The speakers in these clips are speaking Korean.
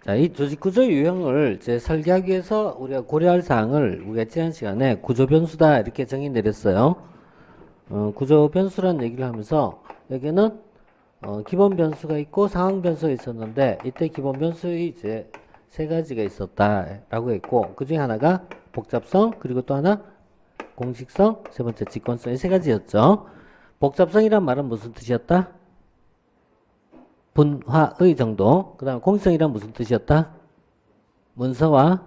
자, 이 조직구조 유형을 이제 설계하기 위해서 우리가 고려할 사항을 우리가 지난 시간에 구조변수다 이렇게 정의 내렸어요. 구조변수라는 얘기를 하면서 여기는 기본 변수가 있고 상황 변수가 있었는데 이때 기본 변수의 이제 세 가지가 있었다라고 했고 그 중에 하나가 복잡성 그리고 또 하나 공식성 세 번째 직관성 이 세 가지였죠. 복잡성이란 말은 무슨 뜻이었다? 분화의 정도. 그 다음에 공식성이란 무슨 뜻이었다? 문서와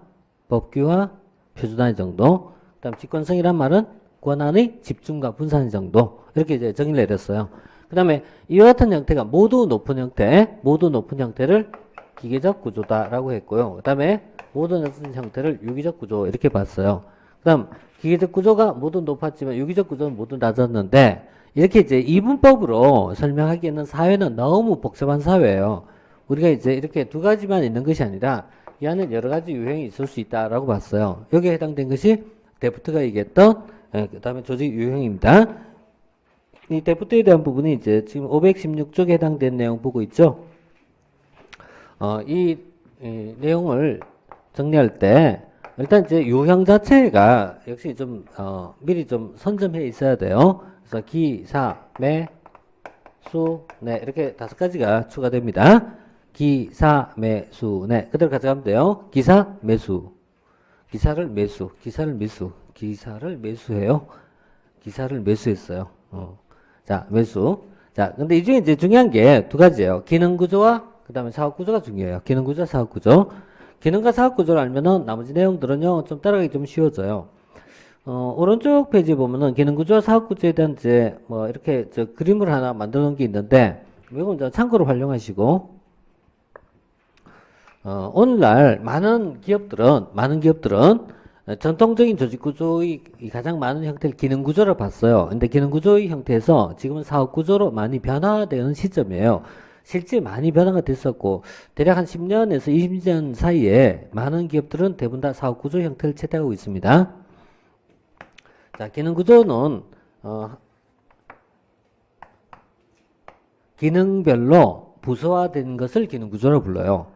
법규와 표준화의 정도. 그 다음 직관성이란 말은 권한의 집중과 분산의 정도. 이렇게 이제 정의를 내렸어요. 그 다음에 이와 같은 형태가 모두 높은 형태를 기계적 구조다라고 했고요. 그 다음에 모두 낮은 형태를 유기적 구조 이렇게 봤어요. 그 다음 기계적 구조가 모두 높았지만 유기적 구조는 모두 낮았는데 이렇게 이제 이분법으로 설명하기에는 사회는 너무 복잡한 사회예요. 우리가 이제 이렇게 두 가지만 있는 것이 아니라 이 안에 여러 가지 유형이 있을 수 있다라고 봤어요. 여기에 해당된 것이 데프트가 얘기했던 그 다음에 조직 유형입니다. 이 데프트에 대한 부분이 이제 지금 516쪽에 해당된 내용 보고 있죠. 이 내용을 정리할 때 일단 이제 유형 자체가 역시 좀 미리 좀 선점해 있어야 돼요. 그래서 기, 사, 매, 수, 내 이렇게 다섯 가지가 추가됩니다. 기, 사, 매, 수, 내 그대로 가져가면 돼요. 기사, 매수, 기사를 매수, 기사를 매수, 기사를 매수해요. 기사를 매수했어요. 자, 매수. 자, 근데 이 중에 이제 중요한 게 두 가지예요. 기능 구조와 그 다음에 사업 구조가 중요해요. 기능 구조, 사업 구조. 기능과 사업 구조를 알면은 나머지 내용들은요, 좀 따라가기 좀 쉬워져요. 오른쪽 페이지 보면은 기능 구조와 사업 구조에 대한 이제 뭐 이렇게 저 그림을 하나 만들어 놓은 게 있는데, 이건 이제 참고로 활용하시고, 오늘날 많은 기업들은 전통적인 조직 구조의 가장 많은 형태를 기능 구조로 봤어요. 근데 기능 구조의 형태에서 지금은 사업 구조로 많이 변화되는 시점이에요. 실제 많이 변화가 됐었고 대략 한 10년에서 20년 사이에 많은 기업들은 대부분 다 사업 구조 형태를 채택하고 있습니다. 자, 기능 구조는 기능별로 부서화된 것을 기능 구조로 불러요.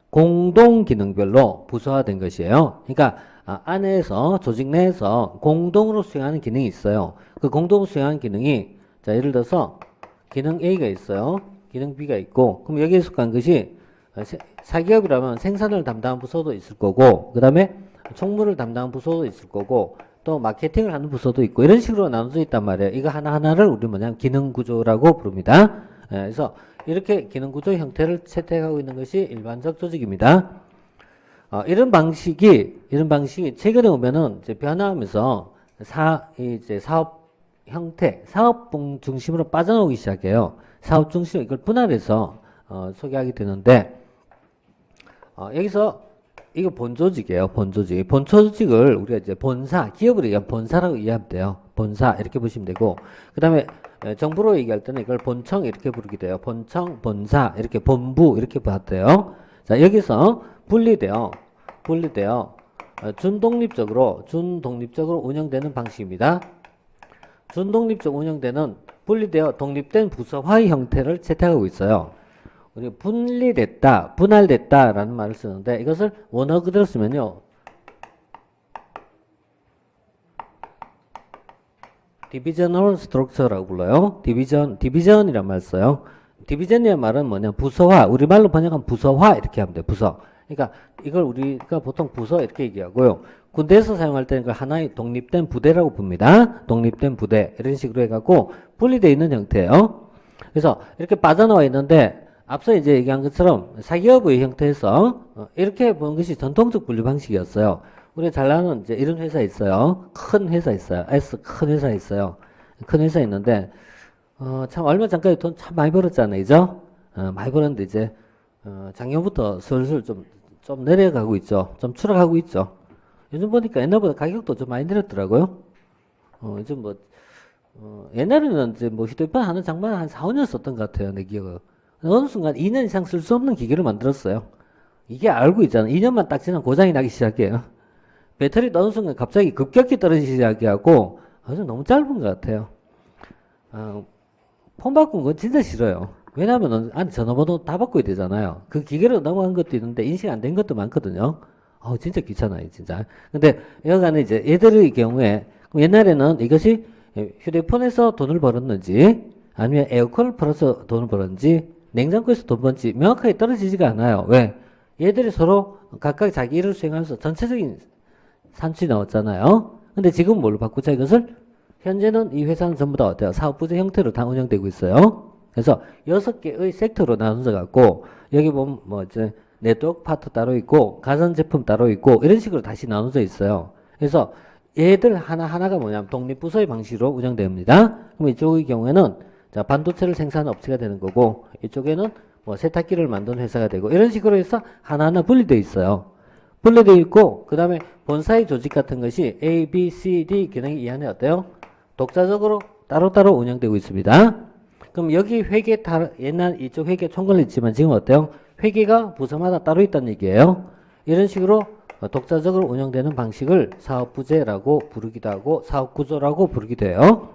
공동 기능별로 부서화된 것이에요. 그러니까 안에서 조직 내에서 공동으로 수행하는 기능이 있어요. 그 공동으로 수행하는 기능이 자 예를 들어서 기능 A가 있어요. 기능 B가 있고 그럼 여기에 속한 것이 사기업이라면 생산을 담당한 부서도 있을 거고 그 다음에 총무를 담당한 부서도 있을 거고 또 마케팅을 하는 부서도 있고 이런 식으로 나눠져 있단 말이에요. 이거 하나하나를 우리 뭐냐면 기능 구조라고 부릅니다. 그래서 이렇게 기능 구조 형태를 채택하고 있는 것이 일반적 조직입니다. 이런 방식이 최근에 오면은 이제 변화하면서 이제 사업 형태, 사업 중심으로 빠져나오기 시작해요. 사업 중심으로 이걸 분할해서 소개하게 되는데 여기서 이거 본조직이에요. 본조직. 본조직을 우리가 이제 본사, 기업으로 얘기하면 본사라고 이해하면 돼요. 본사 이렇게 보시면 되고 그 다음에 정부로 얘기할 때는 이걸 본청 이렇게 부르게 돼요. 본청, 본사 이렇게 본부 이렇게 봤대요. 자 여기서 분리되어 준독립적으로 운영되는 방식입니다. 준독립적 운영되는 분리되어 독립된 부서화의 형태를 채택하고 있어요. 우리 분리됐다, 분할됐다라는 말을 쓰는데 이것을 원어 그대로 쓰면요. 디비저널 스트럭처라고 불러요. 디비전이란 말 써요. 디비전이란 말은 뭐냐? 부서화. 우리말로 번역하면 부서화 이렇게 하면 돼. 부서. 그러니까 이걸 우리가 보통 부서 이렇게 얘기하고요. 군대에서 사용할 때는 이걸 하나의 독립된 부대라고 봅니다. 독립된 부대 이런 식으로 해갖고 분리되어 있는 형태예요. 그래서 이렇게 빠져나와 있는데 앞서 이제 얘기한 것처럼 사기업의 형태에서 이렇게 보는 것이 전통적 분류 방식이었어요. 우리가 잘 아는 이제 이런 회사 있어요. 큰 회사 있어요. 큰 회사 있어요. 큰 회사 있는데 참 얼마 전까지 돈 참 많이 벌었잖아요. 그죠? 많이 벌었는데 이제 작년부터 슬슬 좀 내려가고 있죠. 좀 추락하고 있죠. 요즘 보니까 옛날보다 가격도 좀 많이 내렸더라고요. 요즘 뭐 옛날에는 이제 뭐 휴대폰 하는 장만 한 4, 5년 썼던 것 같아요. 내 기억은. 어느 순간 2년 이상 쓸 수 없는 기계를 만들었어요. 이게 알고 있잖아. 2년만 딱 지나면 고장이 나기 시작해요. 배터리 어느 순간 갑자기 급격히 떨어지기 시작해갖고 아주 너무 짧은 것 같아요. 폰 바꾼 건 진짜 싫어요. 왜냐면은 안에 전화번호 다 바꿔야 되잖아요. 그 기계로 넘어간 것도 있는데 인식 안 된 것도 많거든요. 진짜 귀찮아요, 진짜. 근데 여간에 이제 얘들의 경우에 그럼 옛날에는 이것이 휴대폰에서 돈을 벌었는지 아니면 에어컨을 팔아서 돈을 벌었는지 냉장고에서 돈 번지 명확하게 떨어지지가 않아요. 왜? 얘들이 서로 각각 자기 일을 수행하면서 전체적인 산출이 나왔잖아요. 근데 지금 뭘로 바꾸자 이것을? 현재는 이 회사는 전부 다 어때요? 사업부제 형태로 다 운영되고 있어요. 그래서 6개의 섹터로 나눠져 갖고 여기 보면 뭐 이제 네트워크 파트 따로 있고 가전제품 따로 있고 이런 식으로 다시 나눠져 있어요. 그래서 얘들 하나하나가 뭐냐면 독립부서의 방식으로 운영됩니다. 그럼 이쪽의 경우에는 자, 반도체를 생산하는 업체가 되는 거고 이쪽에는 뭐 세탁기를 만드는 회사가 되고 이런 식으로 해서 하나하나 분리되어 있어요. 분리되어 있고 그 다음에 본사의 조직 같은 것이 A, B, C, D 기능이 이 안에 어때요? 독자적으로 따로따로 운영되고 있습니다. 그럼 여기 회계 옛날 이쪽 회계 총괄이 있지만 지금 어때요? 회계가 부서마다 따로 있다는 얘기예요. 이런 식으로 독자적으로 운영되는 방식을 사업부제라고 부르기도 하고 사업구조라고 부르기도 해요.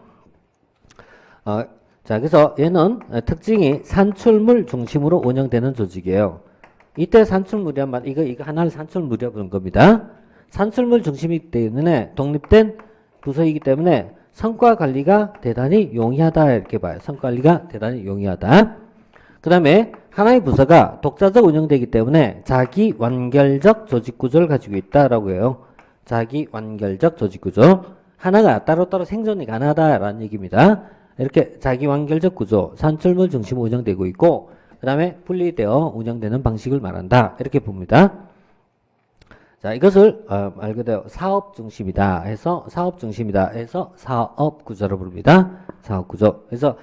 자, 그래서 얘는 특징이 산출물 중심으로 운영되는 조직이에요. 이때 산출물이란 말, 이거 하나를 산출물이라고 부르는 겁니다. 산출물 중심이기 때문에 독립된 부서이기 때문에 성과 관리가 대단히 용이하다 이렇게 봐요. 성과 관리가 대단히 용이하다. 그 다음에 하나의 부서가 독자적 운영되기 때문에 자기 완결적 조직 구조를 가지고 있다라고 해요. 자기 완결적 조직 구조. 하나가 따로따로 생존이 가능하다라는 얘기입니다. 이렇게 자기 완결적 구조, 산출물 중심으로 운영되고 있고 그 다음에 분리되어 운영되는 방식을 말한다. 이렇게 봅니다. 자, 이것을 말 그대로 사업 중심이다 해서 사업 중심이다 해서 사업 구조로 부릅니다. 사업 구조. 그래서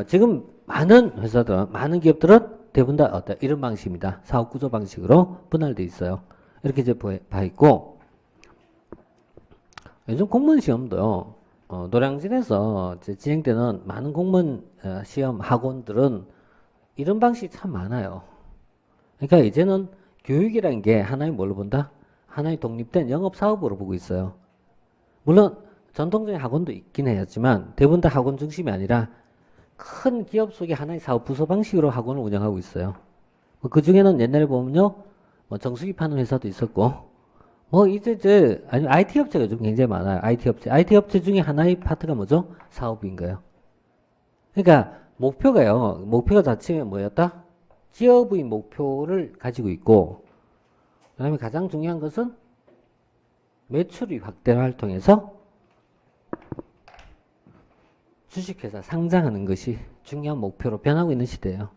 지금 많은 회사들은 많은 기업들은 대부분 다 어떤 이런 방식입니다. 사업 구조 방식으로 분할되어 있어요. 이렇게 이제 봐 있고 요즘 공무원 시험도요. 노량진에서 진행되는 많은 공무원 시험 학원들은 이런 방식이 참 많아요. 그러니까 이제는 교육이라는 게 하나의 뭘로 본다? 하나의 독립된 영업사업으로 보고 있어요. 물론 전통적인 학원도 있긴 해야지만 대부분 다 학원 중심이 아니라 큰 기업 속의 하나의 사업 부서 방식으로 학원을 운영하고 있어요. 그 중에는 옛날에 보면요, 뭐 정수기 파는 회사도 있었고, 뭐 이제 아니 IT 업체가 좀 굉장히 많아요. IT 업체 중에 하나의 파트가 뭐죠? 사업인 거예요. 그러니까 목표가 자체가 뭐였다? 기업의 목표를 가지고 있고, 그 다음에 가장 중요한 것은 매출의 확대를 통해서 주식회사 상장하는 것이 중요한 목표로 변하고 있는 시대예요.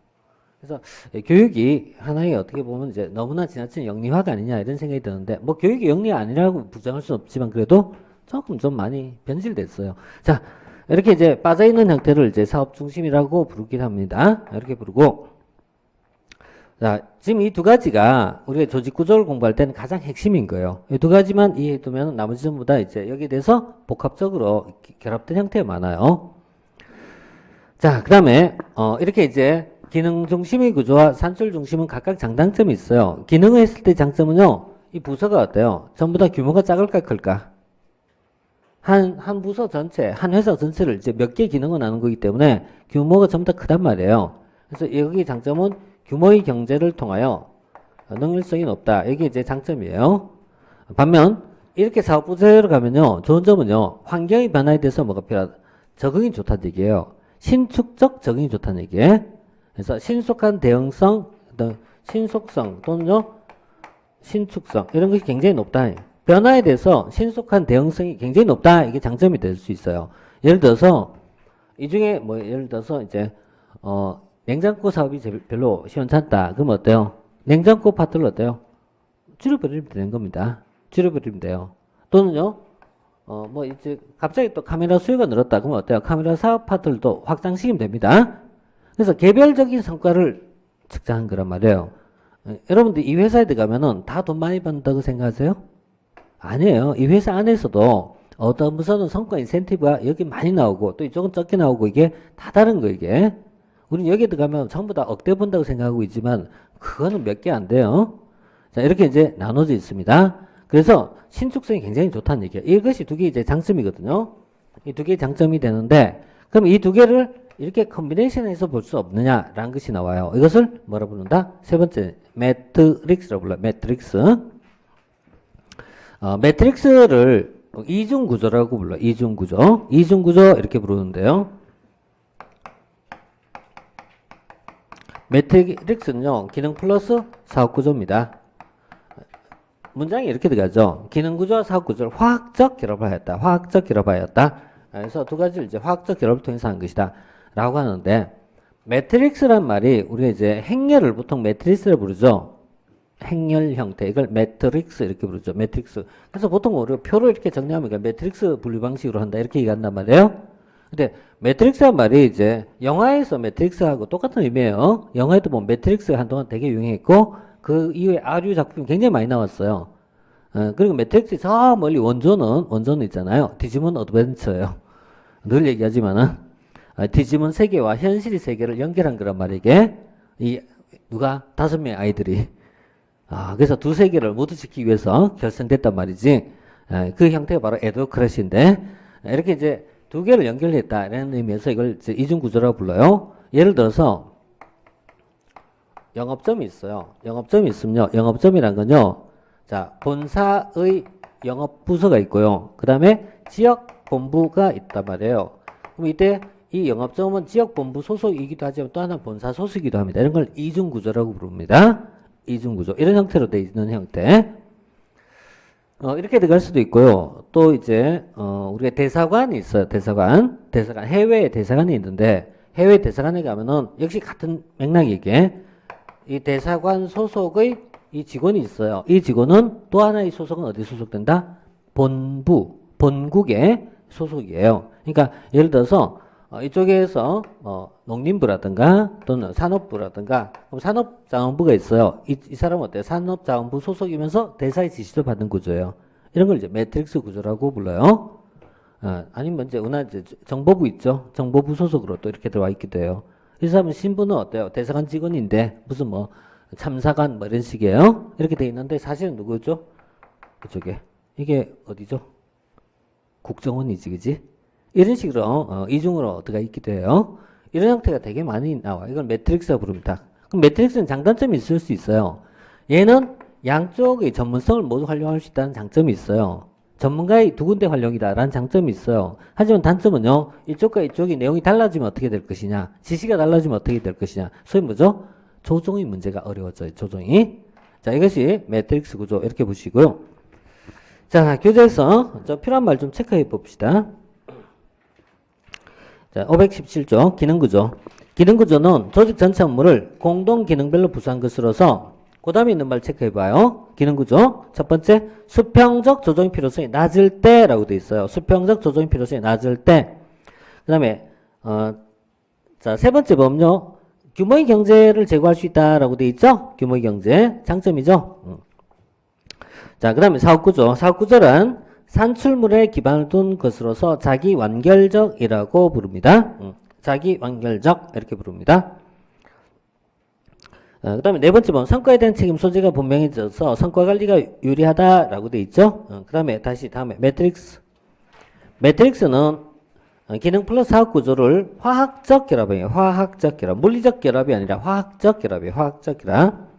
그래서 교육이 하나의 어떻게 보면 이제 너무나 지나친 영리화가 아니냐 이런 생각이 드는데 뭐 교육이 영리 아니라고 부정할 수는 없지만 그래도 조금 좀 많이 변질됐어요. 자, 이렇게 이제 빠져있는 형태를 이제 사업 중심이라고 부르긴 합니다. 이렇게 부르고 자, 지금 이 두 가지가 우리가 조직 구조를 공부할 때는 가장 핵심인 거예요. 이 두 가지만 이해해두면 나머지 전부 다 이제 여기에 대해서 복합적으로 결합된 형태가 많아요. 자, 그 다음에 이렇게 이제 기능 중심의 구조와 산출 중심은 각각 장단점이 있어요. 기능을 했을 때 장점은요, 이 부서가 어때요? 전부 다 규모가 작을까 클까? 한 부서 전체, 한 회사 전체를 이제 몇 개 기능을 나눈 거기 때문에 규모가 전부 다 크단 말이에요. 그래서 여기 장점은 규모의 경제를 통하여 능률성이 높다. 이게 이제 장점이에요. 반면 이렇게 사업 부서로 가면요, 좋은 점은요, 환경의 변화에 대해서 뭐가 필요하다? 적응이 좋다는 얘기예요. 신축적 적응이 좋다는 얘기예요. 그래서 신속한 대응성, 신속성 또는요 신축성 이런 것이 굉장히 높다. 변화에 대해서 신속한 대응성이 굉장히 높다. 이게 장점이 될 수 있어요. 예를 들어서 이 중에 뭐 예를 들어서 이제 냉장고 사업이 별로 시원찮다. 그럼 어때요? 냉장고 파트를 어때요? 줄여버리면 되는 겁니다. 줄여버리면 돼요. 또는요 뭐 이제 갑자기 또 카메라 수요가 늘었다. 그러면 어때요? 카메라 사업 파트를 확장시키면 됩니다. 그래서 개별적인 성과를 측정한 거란 말이에요. 여러분들 이 회사에 들어가면은 다 돈 많이 받는다고 생각하세요? 아니에요. 이 회사 안에서도 어떤 부서는 성과 인센티브가 여기 많이 나오고 또 이쪽은 적게 나오고 이게 다 다른 거 이게. 우리는 여기에 들어가면 전부 다 억대 본다고 생각하고 있지만 그거는 몇 개 안 돼요. 자, 이렇게 이제 나눠져 있습니다. 그래서 신축성이 굉장히 좋다는 얘기예요. 이것이 두 개의 이제 장점이거든요. 이 두 개의 장점이 되는데 그럼 이 두 개를 이렇게 컨비네이션해서 볼 수 없느냐라는 것이 나와요. 이것을 뭐라 부른다? 세 번째 매트릭스라고 불러요. 매트릭스. 매트릭스를 이중 구조라고 불러요. 이중 구조. 이중 구조 이렇게 부르는데요. 매트릭스는요, 기능 플러스 사업 구조입니다. 문장이 이렇게 들어가죠. 기능 구조와 사업 구조를 화학적 결합하였다. 화학적 결합하였다. 그래서 두 가지를 이제 화학적 결합을 통해서 한 것이다. 라고 하는데, 매트릭스란 말이 우리가 이제 행렬을 보통 매트리스를 부르죠. 행렬 형태. 이걸 매트릭스 이렇게 부르죠. 매트릭스. 그래서 보통 우리가 표로 이렇게 정리하면 이걸 매트릭스 분류 방식으로 한다. 이렇게 얘기한단 말이에요. 근데 매트릭스란 말이 이제 영화에서 매트릭스하고 똑같은 의미예요. 영화에도 보면 매트릭스가 한동안 되게 유행했고 그 이후에 아류 작품이 굉장히 많이 나왔어요. 그리고 매트릭스 저 멀리 원조는 있잖아요. 디지몬 어드벤처예요. 늘 얘기하지만은 디지몬 세계와 현실의 세계를 연결한 거란 말이게. 이 누가 5명의 아이들이 그래서 두 세계를 모두 지키기 위해서 결성됐단 말이지. 그 형태가 바로 에드워드 크러쉬인데 이렇게 이제 두 개를 연결했다라는 의미에서 이걸 이제 이중 구조라고 불러요. 예를 들어서 영업점이 있어요. 영업점이 있으면요. 영업점이란 건요. 자, 본사의 영업 부서가 있고요. 그 다음에 지역 본부가 있단 말이에요. 그럼 이때 이 영업점은 지역 본부 소속이기도 하지만 또 하나는 본사 소속이기도 합니다. 이런 걸 이중 구조라고 부릅니다. 이중 구조. 이런 형태로 되어 있는 형태. 이렇게 들어갈 수도 있고요. 또 이제 우리가 대사관이 있어요. 대사관 해외에 대사관이 있는데 해외 대사관에 가면은 역시 같은 맥락이게 이 대사관 소속의 이 직원이 있어요. 이 직원은 또 하나의 소속은 어디 소속된다? 본국의 소속이에요. 그러니까 예를 들어서 이쪽에서 농림부라든가 또는 산업부라든가 산업자원부가 있어요. 이 사람은 어때요? 산업자원부 소속이면서 대사의 지시를 받는 구조예요. 이런 걸 이제 매트릭스 구조라고 불러요. 아니면 이제 정보부 있죠. 정보부 소속으로 또 이렇게 들어와 있기도 해요. 이 사람은 신분은 어때요? 대사관 직원인데 무슨 뭐 참사관 뭐 이런 식이에요. 이렇게 돼 있는데 사실은 누구죠? 이쪽에 이게 어디죠? 국정원이지, 그지? 이런 식으로 이중으로 들어가 있기도 해요. 이런 형태가 되게 많이 나와요. 이걸 매트릭스라고 부릅니다. 그럼 매트릭스는 장단점이 있을 수 있어요. 얘는 양쪽의 전문성을 모두 활용할 수 있다는 장점이 있어요. 전문가의 두 군데 활용이다라는 장점이 있어요. 하지만 단점은요. 이쪽과 이쪽이 내용이 달라지면 어떻게 될 것이냐. 지시가 달라지면 어떻게 될 것이냐. 소위 뭐죠? 조정의 문제가 어려워져요. 조정이. 자, 이것이 매트릭스 구조 이렇게 보시고요. 자, 교재에서 필요한 말 좀 체크해 봅시다. 자, 517조 기능구조. 기능구조는 조직 전체 업무를 공동 기능별로 부수한 것으로서 그 다음에 있는 말 체크해봐요. 기능구조. 첫 번째, 수평적 조정의 필요성이 낮을 때라고 되어 있어요. 수평적 조정의 필요성이 낮을 때. 그 다음에 자, 세 번째 보면요. 규모의 경제를 제고할 수 있다라고 되어 있죠. 규모의 경제. 장점이죠. 자, 그 다음에 사업구조. 사업구조란 산출물에 기반을 둔 것으로서 자기 완결적이라고 부릅니다. 자기 완결적 이렇게 부릅니다. 그 다음에 네 번째 보면 성과에 대한 책임 소재가 분명해져서 성과 관리가 유리하다라고 되어 있죠. 그 다음에 다음에 매트릭스. 매트릭스는 기능 플러스 사업 구조를 화학적 결합이에요. 화학적 결합. 물리적 결합이 아니라 화학적 결합이에요. 화학적 결합.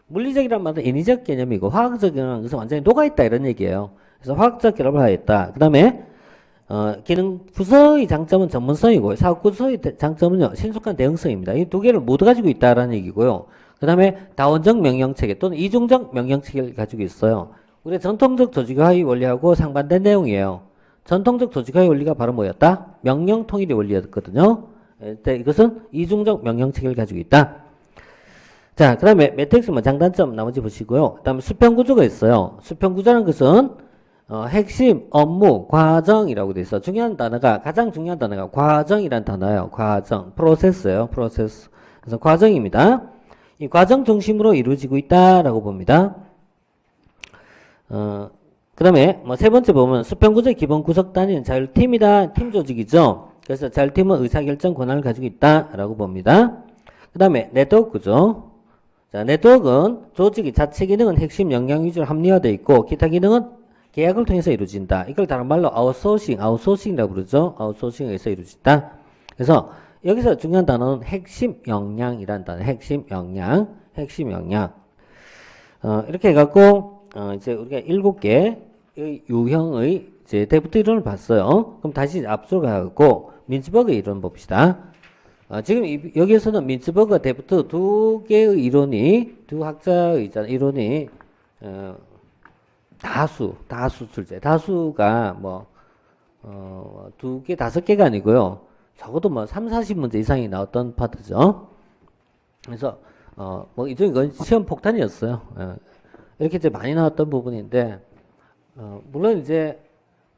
물리적이란 말은 인위적 개념이고 화학적이라는 것은 완전히 녹아있다 이런 얘기예요. 그래서 화학적 결합을 하였다. 그 다음에 기능 부서의 장점은 전문성이고 사업 구조의 장점은요 신속한 대응성입니다. 이 두 개를 모두 가지고 있다라는 얘기고요. 그 다음에 다원적 명령체계 또는 이중적 명령체계를 가지고 있어요. 우리 전통적 조직화의 원리하고 상반된 내용이에요. 전통적 조직화의 원리가 바로 뭐였다? 명령 통일의 원리였거든요. 이것은 이중적 명령체계를 가지고 있다. 자, 그 다음에 매트릭스 장단점 나머지 보시고요. 그 다음에 수평구조가 있어요. 수평구조라는 것은 핵심, 업무, 과정이라고 돼 있어. 가장 중요한 단어가 과정이란 단어예요. 과정, 프로세스예요. 프로세스. 그래서 과정입니다. 이 과정 중심으로 이루어지고 있다라고 봅니다. 그 다음에 세 번째 보면 수평구조의 기본 구성 단위는 자율팀이다. 팀 조직이죠. 그래서 자율팀은 의사결정 권한을 가지고 있다라고 봅니다. 그 다음에 네트워크 구조. 자, 네트워크는 조직의 자체 기능은 핵심 역량 위주로 합리화되어 있고 기타 기능은 계약을 통해서 이루어진다. 이걸 다른 말로 아웃소싱이라고 부르죠. 아웃소싱에서 이루어진다. 그래서 여기서 중요한 단어는 핵심 역량이란 단어. 핵심 역량. 핵심 역량. 이렇게 해갖고, 이제 우리가 7개의 유형의 이제 데프트 이론을 봤어요. 그럼 다시 앞으로 가갖고, 민츠버그 이론 봅시다. 지금 여기에서는 민츠버그 데프트 두 개의 이론이, 두 학자의 이론이, 다수 출제. 다수가 뭐, 2개, 5개가 아니고요. 적어도 뭐 3, 40문제 이상이 나왔던 파트죠. 그래서, 뭐, 이건 시험 폭탄이었어요. 이렇게 이제 많이 나왔던 부분인데, 물론 이제,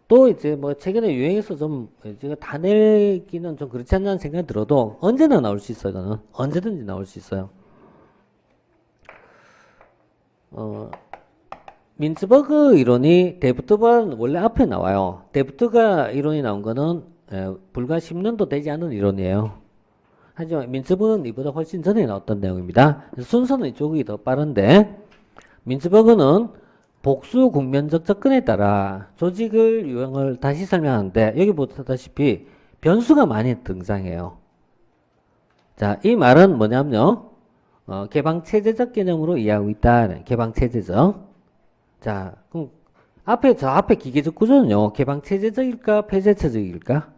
또 이제 뭐 최근에 유행해서 좀 제가 다 내기는 좀 그렇지 않나는 생각이 들어도 언제나 나올 수 있어요. 이거는 언제든지 나올 수 있어요. 민츠버그 이론이 데프트보다는 원래 앞에 나와요. 데프트가 이론이 나온 거는 불과 10년도 되지 않은 이론이에요. 하지만 민츠버그는 이보다 훨씬 전에 나왔던 내용입니다. 순서는 이쪽이 더 빠른데 민츠버그는 복수 국면적 접근에 따라 조직을 유형을 다시 설명하는데 여기 보다시피 변수가 많이 등장해요. 자, 이 말은 뭐냐면요. 개방체제적 개념으로 이해하고 있다. 개방체제적. 자, 그럼 저 앞에 기계적 구조는요. 개방체제적일까? 폐쇄체적일까?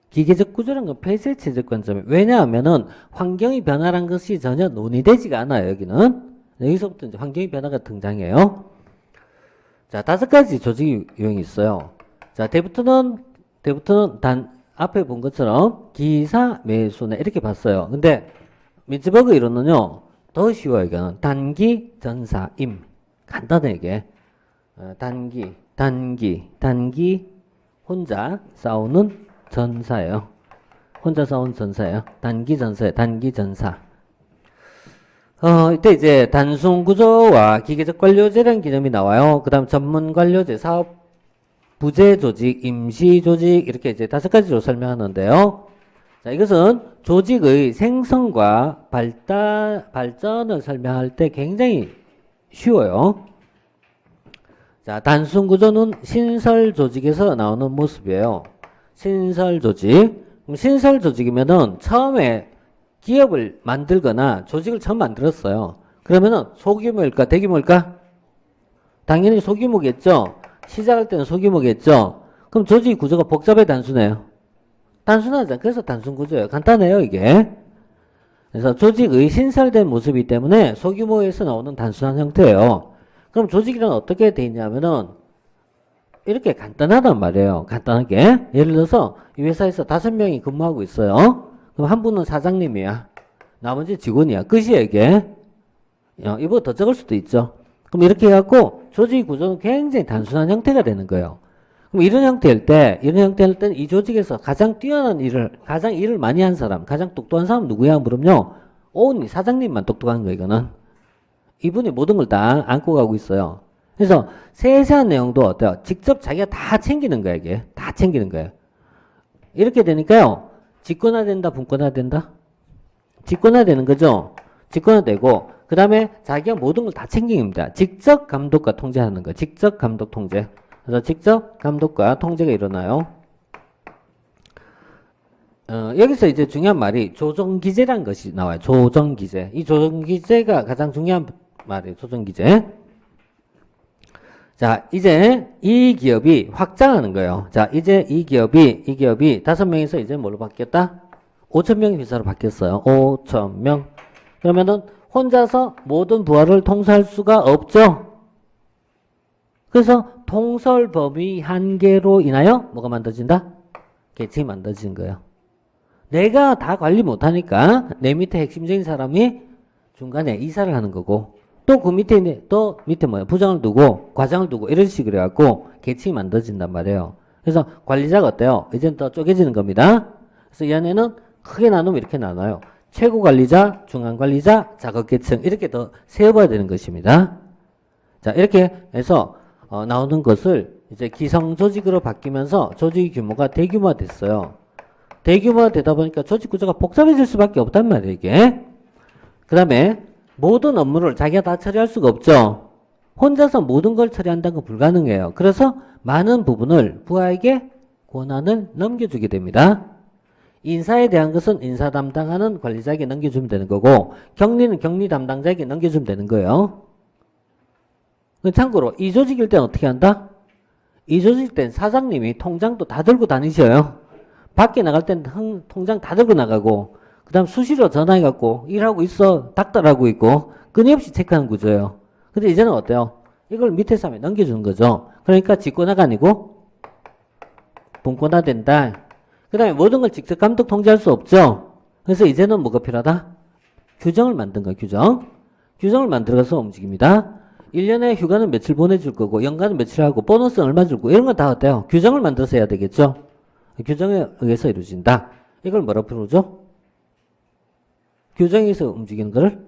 기계적 구조라는 건 폐쇄체적 관점이에요. 왜냐하면은 환경의 변화란 것이 전혀 논의되지가 않아요. 여기는. 여기서부터 이제 환경의 변화가 등장해요. 자, 5가지 조직 유형이 있어요. 자, 데프트는 앞에 본 것처럼 기사, 매수네 이렇게 봤어요. 근데 민츠버그 이론은요, 더 쉬워요. 이거는 단기, 전사, 임. 간단해 이게. 단기 혼자 싸우는 전사예요. 혼자 싸우는 전사예요. 단기 전사예요. 단기 전사. 이때 이제 단순 구조와 기계적 관료제라는 개념이 나와요. 그 다음 전문 관료제, 사업 부재 조직, 임시 조직 이렇게 이제 5가지로 설명하는데요. 자, 이것은 조직의 생성과 발전을 설명할 때 굉장히 쉬워요. 자, 단순 구조는 신설 조직에서 나오는 모습이에요. 신설 조직. 그럼 신설 조직이면은 처음에 기업을 만들거나 조직을 처음 만들었어요. 그러면은 소규모일까 대규모일까? 당연히 소규모겠죠. 시작할 때는 소규모겠죠. 그럼 조직 구조가 복잡해 단순해요? 단순하죠. 그래서 단순 구조예요. 간단해요 이게. 그래서 조직의 신설된 모습이기 때문에 소규모에서 나오는 단순한 형태예요. 그럼 조직이란 어떻게 돼 있냐면은 이렇게 간단하단 말이에요. 간단하게. 예를 들어서 이 회사에서 5명이 근무하고 있어요. 그럼 한 분은 사장님이야. 나머지 직원이야. 끝이야, 이게. 이보다 더 적을 수도 있죠. 그럼 이렇게 해갖고 조직 구조는 굉장히 단순한 형태가 되는 거예요. 그럼 이런 형태일 때는 이 조직에서 가장 뛰어난 가장 일을 많이 한 사람, 가장 똑똑한 사람 누구야? 물으면요. 온리 사장님만 똑똑한 거예요, 이거는. 이분이 모든 걸 다 안고 가고 있어요. 그래서 세세한 내용도 어때요? 직접 자기가 다 챙기는 거야, 이게. 다 챙기는 거예요. 이렇게 되니까요. 직권화된다, 분권화된다? 직권화되는 거죠. 직권화되고 그 다음에 자기가 모든 걸 다 챙깁니다. 직접 감독과 통제하는 거. 직접 감독 통제. 그래서 직접 감독과 통제가 일어나요. 여기서 이제 중요한 말이 조정기제라는 것이 나와요. 조정기제. 이 조정기제가 가장 중요한 말이에요. 조정기제. 자, 이제 이 기업이 확장하는 거예요. 자, 이제 이 기업이 5명에서 이제 뭘로 바뀌었다? 5,000명의 회사로 바뀌었어요. 5,000명. 그러면은 혼자서 모든 부하를 통솔할 수가 없죠. 그래서 통솔 범위 한계로 인하여 뭐가 만들어진다? 계층이 만들어진 거예요. 내가 다 관리 못하니까 내 밑에 핵심적인 사람이 중간에 이사를 하는 거고 또 그 밑에 부장을 두고 과장을 두고 이런 식으로 해갖고 계층이 만들어진단 말이에요. 그래서 관리자가 어때요? 이제는 더 쪼개지는 겁니다. 그래서 이 안에는 크게 나누면 이렇게 나눠요. 최고 관리자, 중간 관리자, 자급계층 이렇게 더 세어봐야 되는 것입니다. 자, 이렇게 해서 나오는 것을 이제 기성 조직으로 바뀌면서 조직 규모가 대규모화 됐어요. 대규모화 되다 보니까 조직 구조가 복잡해질 수밖에 없단 말이에요, 이게. 그 다음에 모든 업무를 자기가 다 처리할 수가 없죠. 혼자서 모든 걸 처리한다는 건 불가능해요. 그래서 많은 부분을 부하에게 권한을 넘겨주게 됩니다. 인사에 대한 것은 인사 담당하는 관리자에게 넘겨주면 되는 거고, 격리는 격리 담당자에게 넘겨주면 되는 거예요. 참고로 이 조직일 때는 어떻게 한다? 이 조직일 땐 사장님이 통장도 다 들고 다니셔요. 밖에 나갈 때는 통장 다 들고 나가고, 그 다음 수시로 전화해갖고 일하고 있어 닥달하고 있고 끊임없이 체크하는 구조예요. 근데 이제는 어때요? 이걸 밑에 사람에 넘겨주는 거죠. 그러니까 직권화가 아니고 분권화 된다. 그 다음에 모든 걸 직접 감독 통제할 수 없죠. 그래서 이제는 뭐가 필요하다? 규정을 만든 거야. 규정을 만들어서 움직입니다. 1년에 휴가는 며칠 보내줄 거고 연간은 며칠 하고 보너스는 얼마 줄고 이런 건 다 어때요? 규정을 만들어서 해야 되겠죠. 규정에 의해서 이루어진다. 이걸 뭐라고 부르죠? 규정에서 움직이는 거를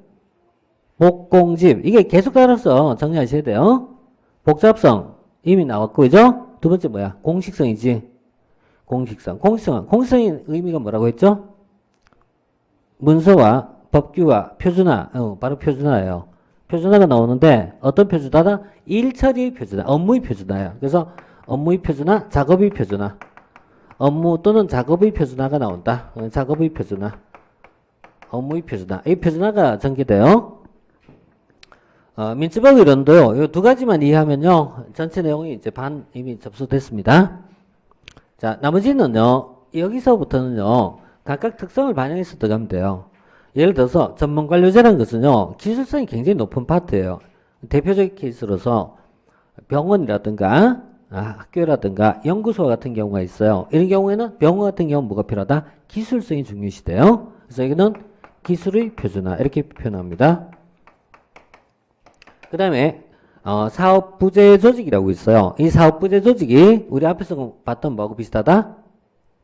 복공집. 이게 계속 따라서 정리하셔야 돼요. 복잡성 이미 나왔고, 그죠? 두 번째 뭐야? 공식성이지. 공식성의 의미가 뭐라고 했죠? 문서와 법규와 표준화. 바로 표준화예요. 표준화가 나오는데 어떤 표준화다? 일처리 표준화, 업무의 표준화예요. 그래서 업무의 표준화, 작업의 표준화. 업무 또는 작업의 표준화가 나온다. 작업의 표준화. 업무의 표준화. 이 표준화가 전개돼요. 민츠버그 이론도요. 이 두 가지만 이해하면요. 전체 내용이 이제 반 이미 접수됐습니다. 자, 나머지는요. 여기서부터는요. 각각 특성을 반영해서 들어가면 돼요. 예를 들어서 전문관료제라는 것은요. 기술성이 굉장히 높은 파트예요. 대표적인 케이스로서 병원이라든가 학교라든가 연구소 같은 경우가 있어요. 이런 경우에는 병원 같은 경우는 뭐가 필요하다? 기술성이 중요시돼요. 그래서 여기는 기술의 표준화 이렇게 표현합니다. 그 다음에 사업부재 조직이라고 있어요. 이 사업부재 조직이 우리 앞에서 봤던 뭐하고 비슷하다?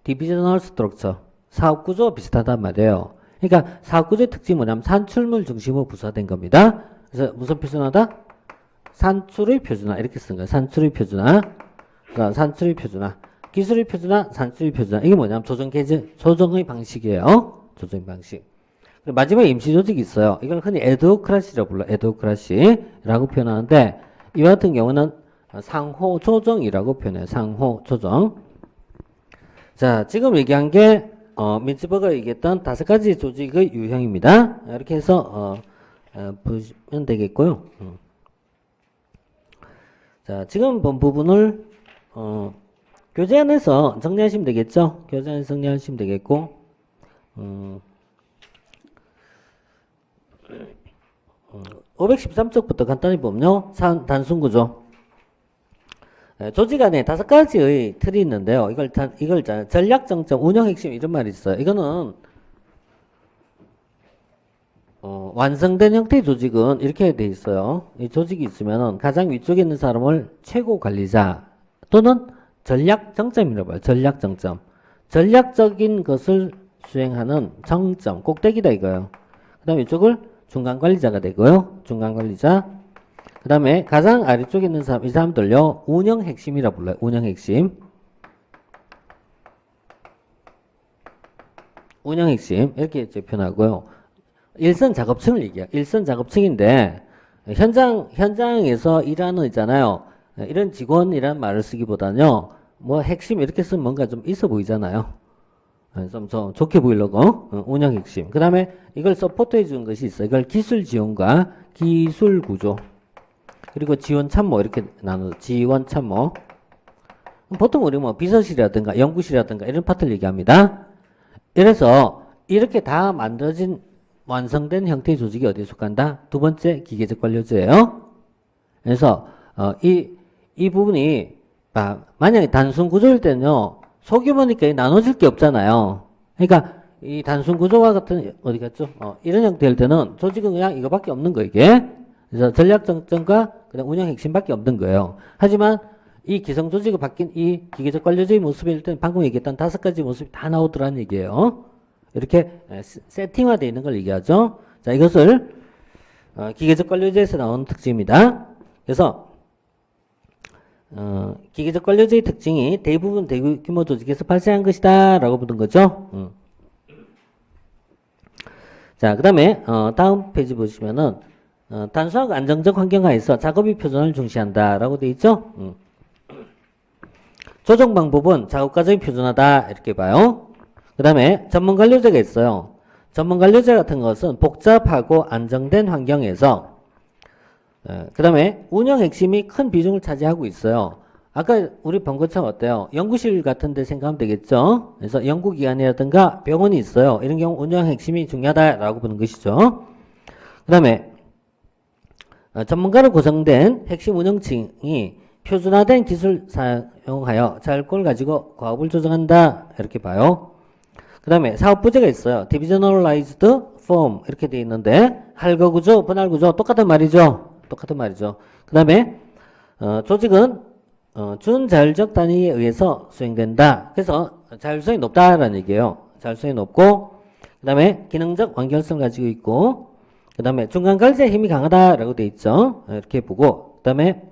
디비저널 스트럭처, 사업구조와 비슷하단 말이에요. 그러니까 사업구조의 특징이 뭐냐면 산출물 중심으로 부서된 겁니다. 그래서 무슨 표준화다? 산출의 표준화 이렇게 쓴 거예요. 산출의 표준화. 그러니까 산출의 표준화. 기술의 표준화, 산출의 표준화. 이게 뭐냐면 조정의 방식이에요. 조정의 방식. 그리고 마지막에 임시조직이 있어요. 이걸 흔히 에드호크라시라고 불러요. 에드호크라시라고 표현하는데 이와 같은 경우는 상호조정이라고 표현해요. 상호조정. 자, 지금 얘기한 게 민츠버그가 얘기했던 5가지 조직의 유형입니다. 이렇게 해서 보시면 되겠고요. 자, 지금 본 부분을 교재 안에서 정리하시면 되겠죠. 교재 안에서 정리하시면 되겠고 513쪽부터 간단히 보면요. 단순구조. 조직 안에 5가지의 틀이 있는데요. 이걸 전략 정점, 운영 핵심 이런 말이 있어요. 이거는 완성된 형태의 조직은 이렇게 돼 있어요. 이 조직이 있으면 가장 위쪽에 있는 사람을 최고 관리자 또는 전략 정점이라고 봐요. 전략 정점. 전략적인 것을 수행하는 정점, 꼭대기다 이거예요. 그 다음에 이쪽을 중간 관리자가 되고요. 중간 관리자. 그 다음에 가장 아래쪽에 있는 사람, 이 사람들요. 운영 핵심이라 불러요. 운영 핵심. 운영 핵심. 이렇게 이제 표현하고요. 일선 작업층을 얘기해요. 일선 작업층인데, 현장에서 일하는 있잖아요. 이런 직원이라는 말을 쓰기보다는요. 뭐 핵심 이렇게 쓰면 뭔가 좀 있어 보이잖아요. 좀 좋게 보이려고. 운영 핵심. 그 다음에 이걸 서포트해 주는 것이 있어요. 이걸 기술 지원과 기술 구조. 그리고 지원 참모 이렇게 나눠 지원 참모. 보통 우리 뭐 비서실이라든가 연구실이라든가 이런 파트를 얘기합니다. 이래서 이렇게 다 만들어진 완성된 형태의 조직이 어디에 속한다? 두 번째 기계적 관료제예요. 그래서 이 부분이 만약에 단순 구조일 때는요. 소규모니까 나눠질 게 없잖아요. 그러니까 이 단순 구조와 같은 어디 갔죠? 이런 형태일 때는 조직은 그냥 이거밖에 없는 거 이게. 그래서 전략 정점과 그냥 운영 핵심밖에 없는 거예요. 하지만 이 기성 조직이 바뀐 이 기계적 관료제의 모습일 때는 방금 얘기했던 5가지 모습이 다 나오더라는 얘기예요. 이렇게 세팅화되어 있는 걸 얘기하죠. 자, 이것을 기계적 관료제에서 나오는 특징입니다. 그래서 기계적 관료제의 특징이 대부분 대규모 조직에서 발생한 것이다 라고 보는 거죠. 자, 그 다음에 다음 페이지 보시면은 단순하고 안정적 환경하에서 작업의 표준을 중시한다 라고 되어 있죠. 조정 방법은 작업 과정이 표준하다 이렇게 봐요. 그 다음에 전문관료제가 있어요. 전문관료제 같은 것은 복잡하고 안정된 환경에서 그 다음에 운영 핵심이 큰 비중을 차지하고 있어요. 아까 우리 본 것처럼 어때요? 연구실 같은 데 생각하면 되겠죠? 그래서 연구기관이라든가 병원이 있어요. 이런 경우 운영 핵심이 중요하다라고 보는 것이죠. 그 다음에 전문가로 구성된 핵심 운영층이 표준화된 기술 사용하여 자율권을 가지고 과업을 조정한다. 이렇게 봐요. 그 다음에 사업 부제가 있어요. Divisionalized form 이렇게 되어 있는데 할거 구조, 분할 구조 똑같은 말이죠. 똑같은 말이죠. 그 다음에 조직은 준자율적 단위에 의해서 수행된다. 그래서 자율성이 높다라는 얘기예요. 자율성이 높고 그 다음에 기능적 완결성을 가지고 있고 그 다음에 중간관리자의 힘이 강하다라고 되어 있죠. 이렇게 보고 그 다음에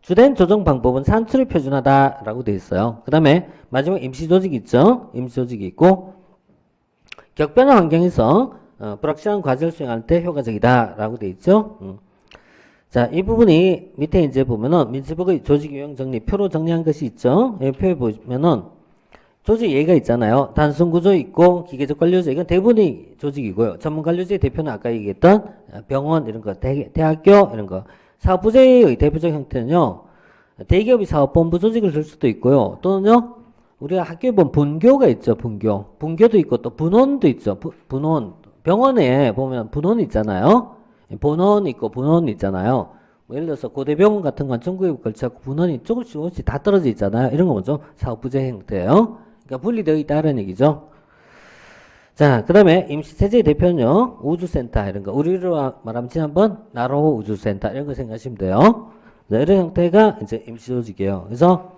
주된 조정 방법은 산출이 표준하다라고 되어 있어요. 그 다음에 마지막 임시조직이 있죠. 임시조직이 있고 격변한 환경에서 불확실한 과제를 수행할 때 효과적이다라고 되어 있죠. 자, 이 부분이 밑에 이제 보면은 민스버그의 조직 유형 정리 표로 정리한 것이 있죠. 이 표에 보면은 조직 예가 있잖아요. 단순 구조 있고 기계적 관료제 이건 대부분이 조직이고요. 전문 관료제 대표는 아까 얘기했던 병원 이런 거, 대학교 이런 거. 사업 부제의 대표적 형태는요. 대기업이 사업본부 조직을 들 수도 있고요. 또는요. 우리가 학교에 보면 분교가 있죠. 분교도 있고 또 분원도 있죠. 분원. 병원에 보면 분원이 있잖아요. 본원 있고 분원 있잖아요. 뭐 예를 들어서 고대병원 같은 건 전국에 걸쳐서 분원이 조금씩 다 떨어져 있잖아요. 이런 거 뭐죠? 사업 부제 형태예요. 그러니까 분리되어 있다는 얘기죠. 자, 그 다음에 임시체제의 대표는요, 우주센터 이런 거. 우리로 말하면 지난번 나로 우주센터 이런 거 생각하시면 돼요. 네, 이런 형태가 이제 임시조직이에요. 그래서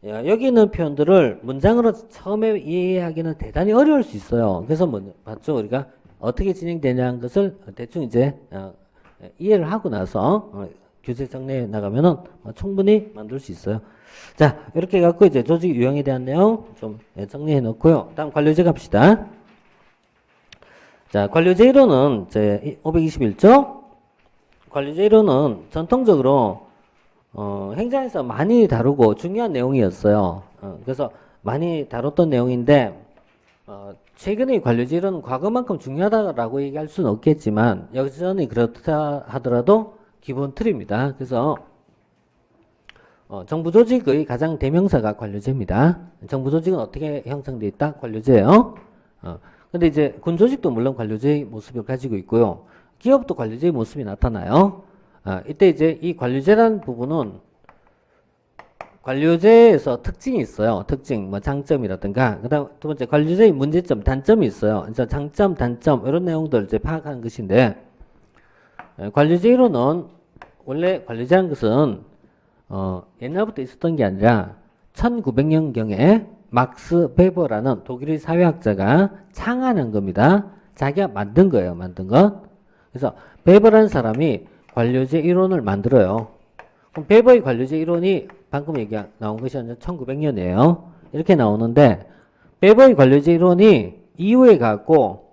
여기 있는 표현들을 문장으로 처음에 이해하기는 대단히 어려울 수 있어요. 그래서 뭐 봤죠? 우리가 어떻게 진행되냐는 것을 대충 이제 이해를 하고 나서 교재 정리해 나가면은 충분히 만들 수 있어요. 자, 이렇게 해갖고 이제 조직 유형에 대한 내용 좀 정리해 놓고요. 다음 관료제 갑시다. 자, 관료제 이론은 이제 521조. 관료제 이론은 전통적으로 행정에서 많이 다루고 중요한 내용이었어요. 그래서 많이 다뤘던 내용인데 최근의 관료제 이론은 과거만큼 중요하다라고 얘기할 수는 없겠지만 여전히 그렇다 하더라도 기본 틀입니다. 그래서 정부 조직의 가장 대명사가 관료제입니다. 정부 조직은 어떻게 형성되어 있다? 관료제예요. 근데 이제 군 조직도 물론 관료제의 모습을 가지고 있고요. 기업도 관료제의 모습이 나타나요. 이때 이제 이 관료제라는 부분은 관료제에서 특징이 있어요. 특징, 뭐 장점이라든가. 그다음 두 번째 관료제의 문제점, 단점이 있어요. 그래서 장점, 단점 이런 내용들을 이제 파악하는 것인데 관료제 이론은 원래 관료제라는 것은 옛날부터 있었던 게 아니라 1900년경에 막스 베버라는 독일의 사회학자가 창안한 겁니다. 자기가 만든 거예요. 만든 것. 그래서 베버라는 사람이 관료제 이론을 만들어요. 그럼 베버의 관료제 이론이 방금 나온 것이 1900년이에요. 이렇게 나오는데 베버의 관료제 이론이 이후에 갖고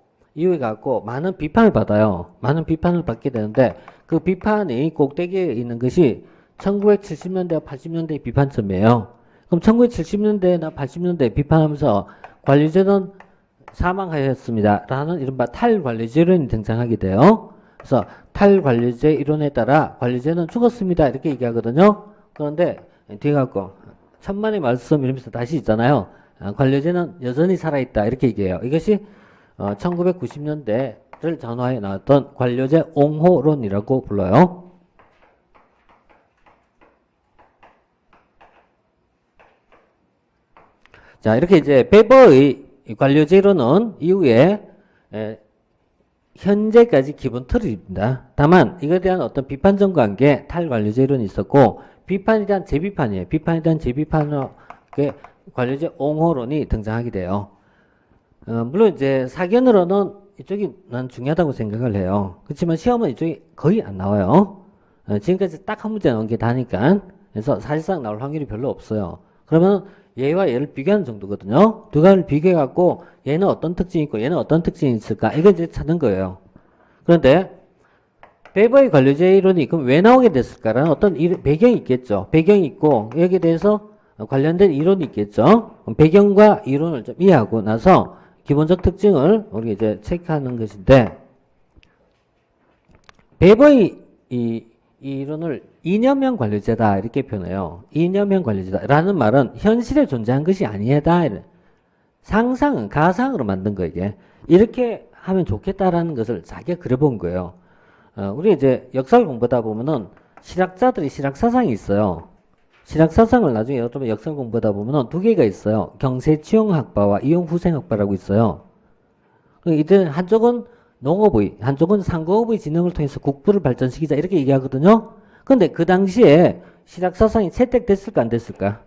많은 비판을 받아요. 많은 비판을 받게 되는데 그 비판이 꼭대기에 있는 것이 1970년대와 80년대의 비판점이에요. 그럼 1970년대나 80년대 비판하면서 관료제는 사망하였습니다. 라는 이른바 탈관료제 이론이 등장하게 돼요. 그래서 탈관료제 이론에 따라 관료제는 죽었습니다. 이렇게 얘기하거든요. 그런데 뒤에 갖고 천만의 말씀 이러면서 다시 있잖아요. 관료제는 여전히 살아있다. 이렇게 얘기해요. 이것이 1990년대를 전후하에 나왔던 관료제 옹호론이라고 불러요. 자, 이렇게 이제 베버의 관료제 이론은 이후에 현재까지 기본 틀입니다. 다만 이거에 대한 어떤 비판점과 관계 탈관료제 이론이 있었고 비판에 대한 재비판이에요. 비판에 대한 재비판의 관료제 옹호론이 등장하게 돼요. 물론 이제 사견으로는 이쪽이 난 중요하다고 생각을 해요. 그렇지만 시험은 이쪽이 거의 안 나와요. 지금까지 딱 한 문제 나온 게 다니까. 그래서 사실상 나올 확률이 별로 없어요. 그러면 얘와 얘를 비교하는 정도거든요. 두 가지를 비교해갖고 얘는 어떤 특징이 있고 얘는 어떤 특징이 있을까? 이걸 이제 찾는 거예요. 그런데 베버의 관료제 이론이 그럼 왜 나오게 됐을까라는 어떤 배경이 있겠죠. 배경이 있고 여기에 대해서 관련된 이론이 있겠죠. 배경과 이론을 좀 이해하고 나서 기본적 특징을 우리 이제 체크하는 것인데, 벨버의 이 이론을 이념형 관료제다 이렇게 표현해요. 이념형 관료제다라는 말은 현실에 존재한 것이 아니다. 상상은 가상으로 만든 거 이게. 이렇게 하면 좋겠다라는 것을 자기가 그려본 거예요. 우리 이제 역사를 공부하다 보면은 실학자들이 실학사상이 있어요. 실학사상을 나중에 여러분 역사 공부하다 보면은 두 개가 있어요. 경세치용학파와 이용후생학파라고 있어요. 이들 한쪽은 농업의, 한쪽은 상공업의 진흥을 통해서 국부를 발전시키자 이렇게 얘기하거든요. 근데 그 당시에 실학사상이 채택됐을까 안 됐을까?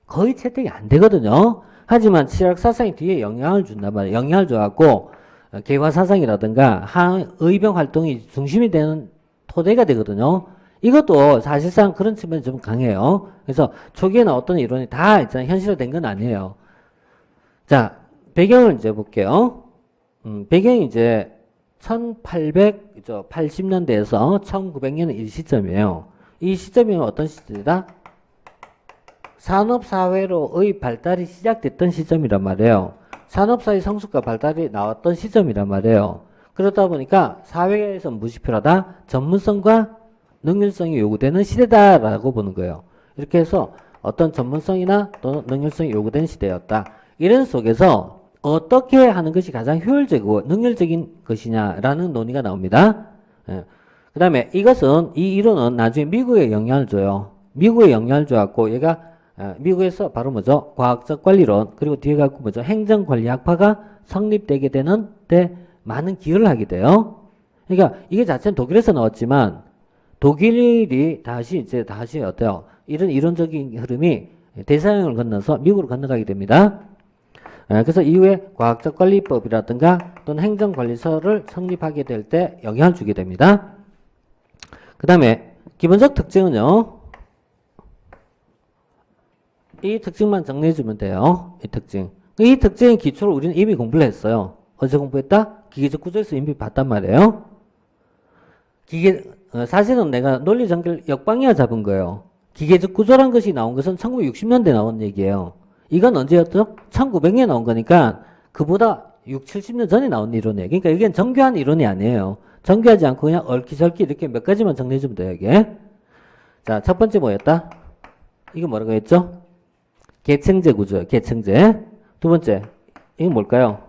거의 채택이 안 되거든요. 하지만 실학사상이 뒤에 영향을 준단 말이에요. 영향을 줘갖고 개화사상이라든가 의병 활동이 중심이 되는 토대가 되거든요. 이것도 사실상 그런 측면이 좀 강해요. 그래서 초기에는 어떤 이론이 다 있잖아요. 현실화된 건 아니에요. 자, 배경을 이제 볼게요. 배경이 이제 1880년대에서 1900년의 이 시점이에요. 이 시점이 어떤 시점이다? 산업사회로의 발달이 시작됐던 시점이란 말이에요. 산업사회 성숙과 발달이 나왔던 시점이란 말이에요. 그러다 보니까 사회에서 무엇이 필요하다? 전문성과 능률성이 요구되는 시대다라고 보는 거예요. 이렇게 해서 어떤 전문성이나 또는 능률성이 요구되는 시대였다. 이런 속에서 어떻게 하는 것이 가장 효율적이고 능률적인 것이냐라는 논의가 나옵니다. 그 다음에 이 이론은 나중에 미국에 영향을 줘요. 미국에 영향을 줘갖고 얘가 미국에서 바로 뭐죠? 과학적 관리론, 그리고 뒤에 갖고 뭐죠? 행정관리학파가 성립되게 되는데 많은 기여를 하게 돼요. 그러니까 이게 자체는 독일에서 나왔지만 독일이 다시 어때요? 이런 이론적인 흐름이 대서양을 건너서 미국으로 건너가게 됩니다. 그래서 이후에 과학적 관리법이라든가 또는 행정관리서를 성립하게 될 때 영향을 주게 됩니다. 그 다음에 기본적 특징은요. 이 특징만 정리해주면 돼요. 이 특징. 이 특징의 기초를 우리는 이미 공부를 했어요. 어디서 공부했다? 기계적 구조에서 이미 봤단 말이에요. 사실은 내가 논리 전개를 역방향 잡은 거예요. 기계적 구조란 것이 나온 것은 1960년대 나온 얘기예요. 이건 언제였죠? 1900년에 나온 거니까 그보다 6, 70년 전에 나온 이론이에요. 그러니까 이게 정교한 이론이 아니에요. 정교하지 않고 그냥 얽히설키 이렇게 몇 가지만 정리해주면 돼요, 이게. 자, 첫 번째 뭐였다? 이거 뭐라고 했죠? 계층제 구조예요, 계층제. 두 번째, 이건 뭘까요?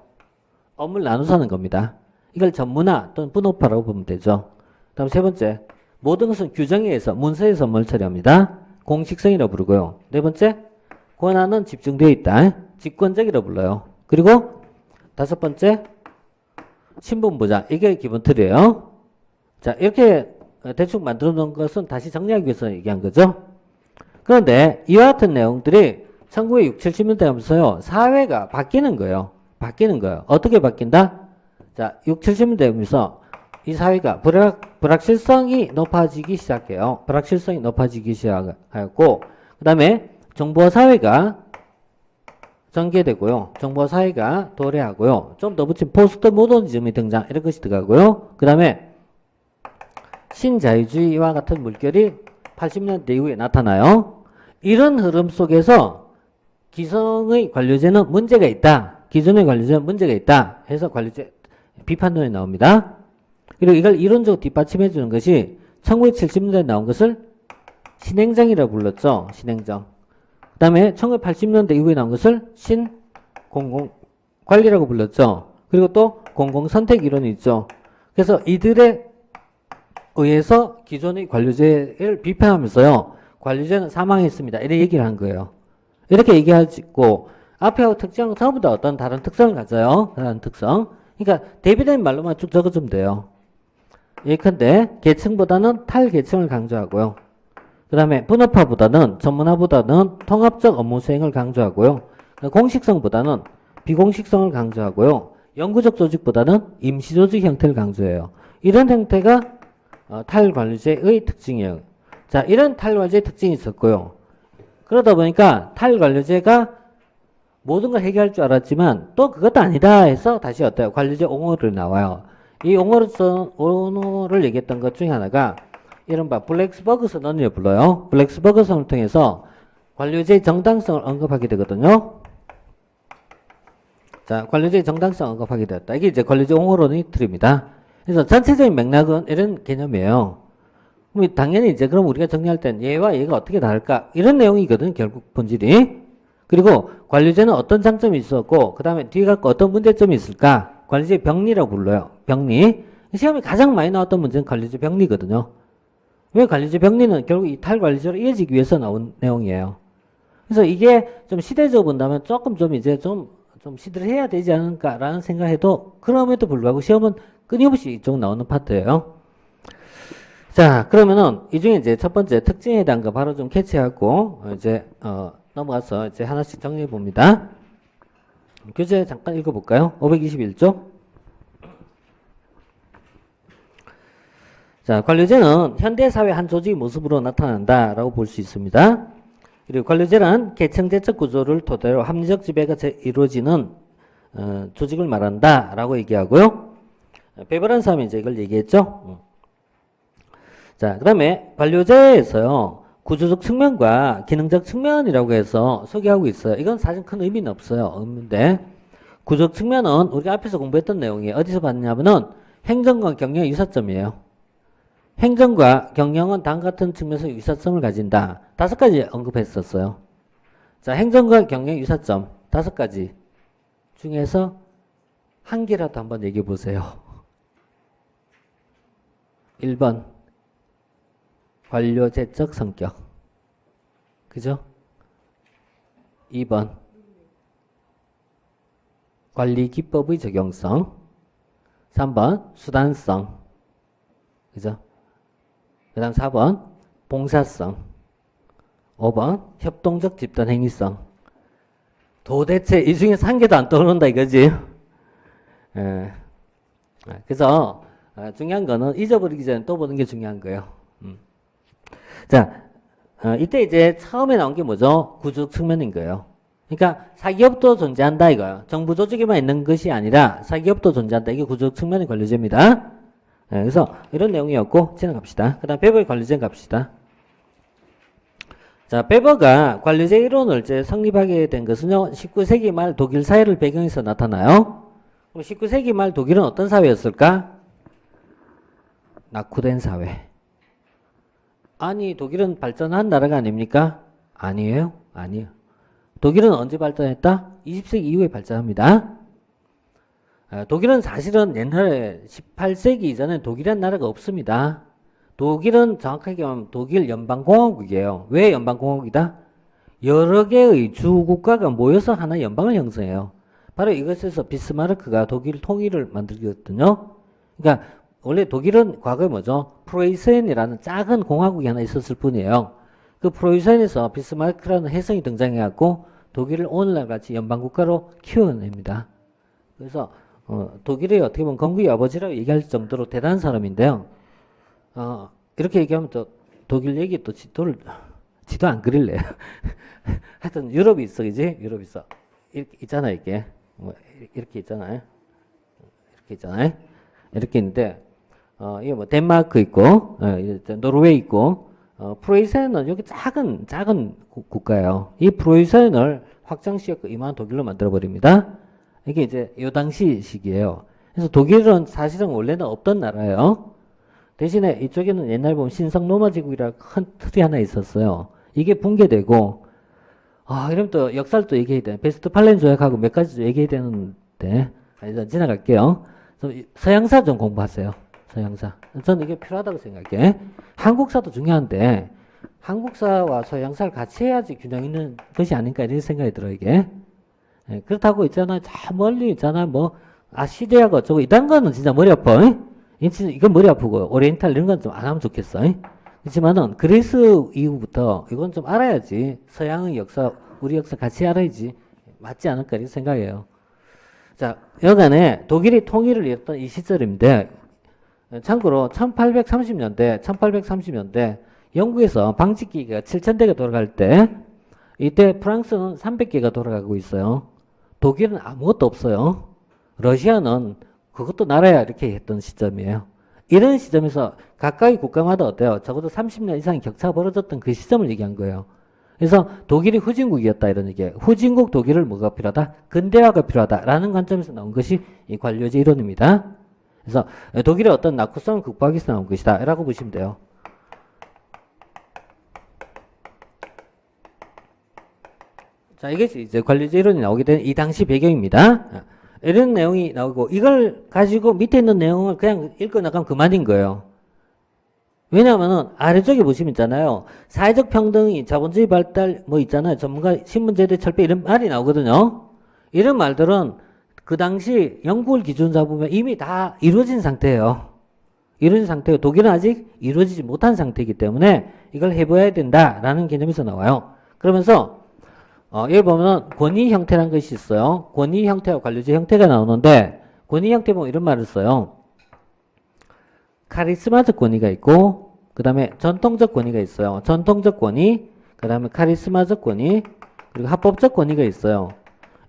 업무를 나눠서 하는 겁니다. 이걸 전문화 또는 분업화라고 보면 되죠. 다음 세 번째, 모든 것은 규정에 의해서 문서에서 업무를 처리합니다. 공식성이라고 부르고요. 네 번째, 권한은 집중되어 있다. 집권적이라고 불러요. 그리고 다섯 번째, 신분보장. 이게 기본 틀이에요. 자, 이렇게 대충 만들어 놓은 것은 다시 정리하기 위해서 얘기한 거죠. 그런데 이와 같은 내용들이 1960, 70년대 하면서요, 사회가 바뀌는 거예요. 바뀌는 거예요. 어떻게 바뀐다? 자, 60, 70년대 하면서 이 사회가 불확실성이 높아지기 시작해요. 불확실성이 높아지기 시작하였고, 그 다음에 정보화 사회가 전개되고요. 정보화 사회가 도래하고요. 좀 더 붙인 포스트 모더니즘이 등장, 이런 것이 들어가고요. 그 다음에 신자유주의와 같은 물결이 80년대 이후에 나타나요. 이런 흐름 속에서 기성의 관료제는 문제가 있다. 기존의 관료제는 문제가 있다. 해서 관료제 비판론이 나옵니다. 그리고 이걸 이론적으로 뒷받침해 주는 것이 1970년대에 나온 것을 신행정이라고 불렀죠. 신행정. 그 다음에 1980년대 이후에 나온 것을 신공공관리라고 불렀죠. 그리고 또 공공선택 이론이 있죠. 그래서 이들에 의해서 기존의 관료제를 비판하면서요. 관료제는 사망했습니다. 이렇게 얘기를 한 거예요. 이렇게 얘기하고 앞에 특징은 전부 다 어떤 다른 특성을 가져요. 다른 특성. 그러니까 대비된 말로만 쭉 적어주면 돼요. 예컨대 계층보다는 탈계층을 강조하고요. 그 다음에 분업화보다는 전문화보다는 통합적 업무 수행을 강조하고요. 공식성보다는 비공식성을 강조하고요. 영구적 조직보다는 임시조직 형태를 강조해요. 이런 형태가 탈관료제의 특징이에요. 자, 이런 탈관료제의 특징이 있었고요. 그러다 보니까 탈관료제가 모든 걸 해결할 줄 알았지만 또 그것도 아니다 해서 다시 어때요? 관료제 옹호를 나와요. 이 옹호를 얘기했던 것 중에 하나가 이른바 블랙스버그 선언을 불러요. 블랙스버그 선언을 통해서 관료제의 정당성을 언급하게 되거든요. 자, 관료제의 정당성을 언급하게 되었다. 이게 이제 관료제 옹호론의 틀입니다. 그래서 전체적인 맥락은 이런 개념이에요. 그럼 당연히 이제 그럼 우리가 정리할 땐 얘와 얘가 어떻게 다를까? 이런 내용이거든, 결국 본질이. 그리고 관료제는 어떤 장점이 있었고, 그 다음에 뒤에 갖고 어떤 문제점이 있을까? 관료제 병리라고 불러요. 병리. 시험에 가장 많이 나왔던 문제는 관료제 병리거든요. 왜 관료제 병리는 결국 이 탈관료제로 이어지기 위해서 나온 내용이에요. 그래서 이게 좀 시대적으로 본다면 조금 좀 이제 좀 시들을 해야 되지 않을까라는 생각해도 그럼에도 불구하고 시험은 끊임없이 이쪽 나오는 파트예요. 자, 그러면은 이 중에 이제 첫 번째 특징에 대한 거 바로 좀 캐치하고 이제 넘어가서 이제 하나씩 정리해 봅니다. 교재 잠깐 읽어볼까요? 521쪽. 자, 관료제는 현대사회 한 조직의 모습으로 나타난다라고 볼 수 있습니다. 그리고 관료제란 계층제적 구조를 토대로 합리적 지배가 이루어지는 조직을 말한다라고 얘기하고요. 배벌한 사람이 이제 이걸 얘기했죠. 자, 그 다음에 관료제에서요, 구조적 측면과 기능적 측면이라고 해서 소개하고 있어요. 이건 사실 큰 의미는 없는데, 구조적 측면은 우리가 앞에서 공부했던 내용이에요. 어디서 봤냐면은 행정과 경영의 유사점이에요. 행정과 경영은 다음과 같은 측면에서 유사점을 가진다. 5가지 언급했었어요. 자, 행정과 경영의 유사점 5가지 중에서 한 개라도 한번 얘기해 보세요. 1번 관료제적 성격. 그죠? 2번 관리기법의 적용성. 3번 수단성. 그죠? 그 다음 4번 봉사성. 5번 협동적 집단 행위성. 도대체 이 중에서 한 개도 안 떠오른다 이거지. 그래서 중요한 거는 잊어버리기 전에 또 보는 게 중요한 거예요. 자, 이때 이제 처음에 나온 게 뭐죠? 구조적 측면인 거예요. 그러니까 사기업도 존재한다 이거예요. 정부 조직에만 있는 것이 아니라 사기업도 존재한다. 이게 구조적 측면의 관료제입니다. 그래서 이런 내용이었고 지나갑시다. 그 다음 베버의 관료제 갑시다. 자, 베버가 관료제 이론을 이제 성립하게 된 것은요, 19세기 말 독일 사회를 배경해서 나타나요. 그럼 19세기 말 독일은 어떤 사회였을까? 낙후된 사회. 아니, 독일은 발전한 나라가 아닙니까? 아니에요. 아니에요. 독일은 언제 발전했다? 20세기 이후에 발전합니다. 독일은 사실은 옛날에 18세기 이전에 독일이라는 나라가 없습니다. 독일은 정확하게 말하면 독일 연방공화국이에요. 왜 연방공화국이다? 여러 개의 주국가가 모여서 하나의 연방을 형성해요. 바로 이것에서 비스마르크가 독일 통일을 만들거든요. 그러니까 원래 독일은 과거에 뭐죠? 프로이센이라는 작은 공화국이 하나 있었을 뿐이에요. 그 프로이센에서 비스마르크라는 혜성이 등장해갖고 독일을 오늘날 같이 연방국가로 키워냅니다. 그래서 독일의 어떻게 보면 건국의 아버지라고 얘기할 정도로 대단한 사람인데요. 이렇게 얘기하면 또 독일 얘기 또 지도 안 그릴래요. 하여튼 유럽이 있어, 그지? 유럽이 있어. 이렇게 있잖아, 이게. 이렇게 있잖아요. 이렇게 있잖아요. 이렇게 있는데, 이게 뭐 덴마크 있고, 노르웨이 있고, 프로이센은 여기 작은 국가예요. 이 프로이센을 확장시켰고 이만한 독일로 만들어버립니다. 이게 이제 요 당시 시기예요. 그래서 독일은 사실은 원래는 없던 나라예요. 대신에 이쪽에는 옛날 보면 신성 로마 제국이라는 큰 틀이 하나 있었어요. 이게 붕괴되고, 이러면 또 역사를 또 얘기해야 돼. 베스트팔렌 조약하고 몇 가지 얘기해야 되는데, 일단 지나갈게요. 서양사 좀 공부하세요. 서양사. 저는 이게 필요하다고 생각해. 한국사도 중요한데, 한국사와 서양사를 같이 해야지 균형 있는 것이 아닌가 이런 생각이 들어요, 이게. 그렇다고 있잖아요. 저 멀리 있잖아요. 뭐, 시리아가 어쩌고, 이딴 거는 진짜 머리 아파. 이건 머리 아프고, 오리엔탈 이런 건 좀 안 하면 좋겠어. 그렇지만은, 그리스 이후부터 이건 좀 알아야지. 서양의 역사, 우리 역사 같이 알아야지. 맞지 않을까, 이런 생각이에요. 자, 여간에 독일이 통일을 이뤘던 이 시절인데, 참고로 1830년대 영국에서 방직기가 7,000대가 돌아갈 때, 이때 프랑스는 300개가 돌아가고 있어요. 독일은 아무것도 없어요. 러시아는 그것도 나라야 이렇게 했던 시점이에요. 이런 시점에서 각각의 국가마다 어때요? 적어도 30년 이상의 격차가 벌어졌던 그 시점을 얘기한 거예요. 그래서 독일이 후진국이었다 이런 얘기예요. 후진국 독일을 뭐가 필요하다? 근대화가 필요하다라는 관점에서 나온 것이 이 관료제 이론입니다. 그래서 독일의 어떤 낙후성을 극복하기 위해서 나온 것이다 라고 보시면 돼요. 자, 이것이 이제 관료제 이론이 나오게 된 이 당시 배경입니다. 이런 내용이 나오고 이걸 가지고 밑에 있는 내용을 그냥 읽고 나가면 그만인 거예요. 왜냐하면은 아래쪽에 보시면 있잖아요. 사회적 평등이 자본주의 발달 뭐 있잖아요. 전문가 신분제도 철폐 이런 말이 나오거든요. 이런 말들은 그 당시 영국을 기준 잡으면 이미 다 이루어진 상태예요. 이루어진 상태고 독일은 아직 이루어지지 못한 상태이기 때문에 이걸 해봐야 된다라는 개념에서 나와요. 그러면서 여기 보면 권위 형태라는 것이 있어요. 권위 형태와 관료제 형태가 나오는데 권위 형태 보면 이런 말을 써요. 카리스마적 권위가 있고 그 다음에 전통적 권위가 있어요. 전통적 권위, 그 다음에 카리스마적 권위, 그리고 합법적 권위가 있어요.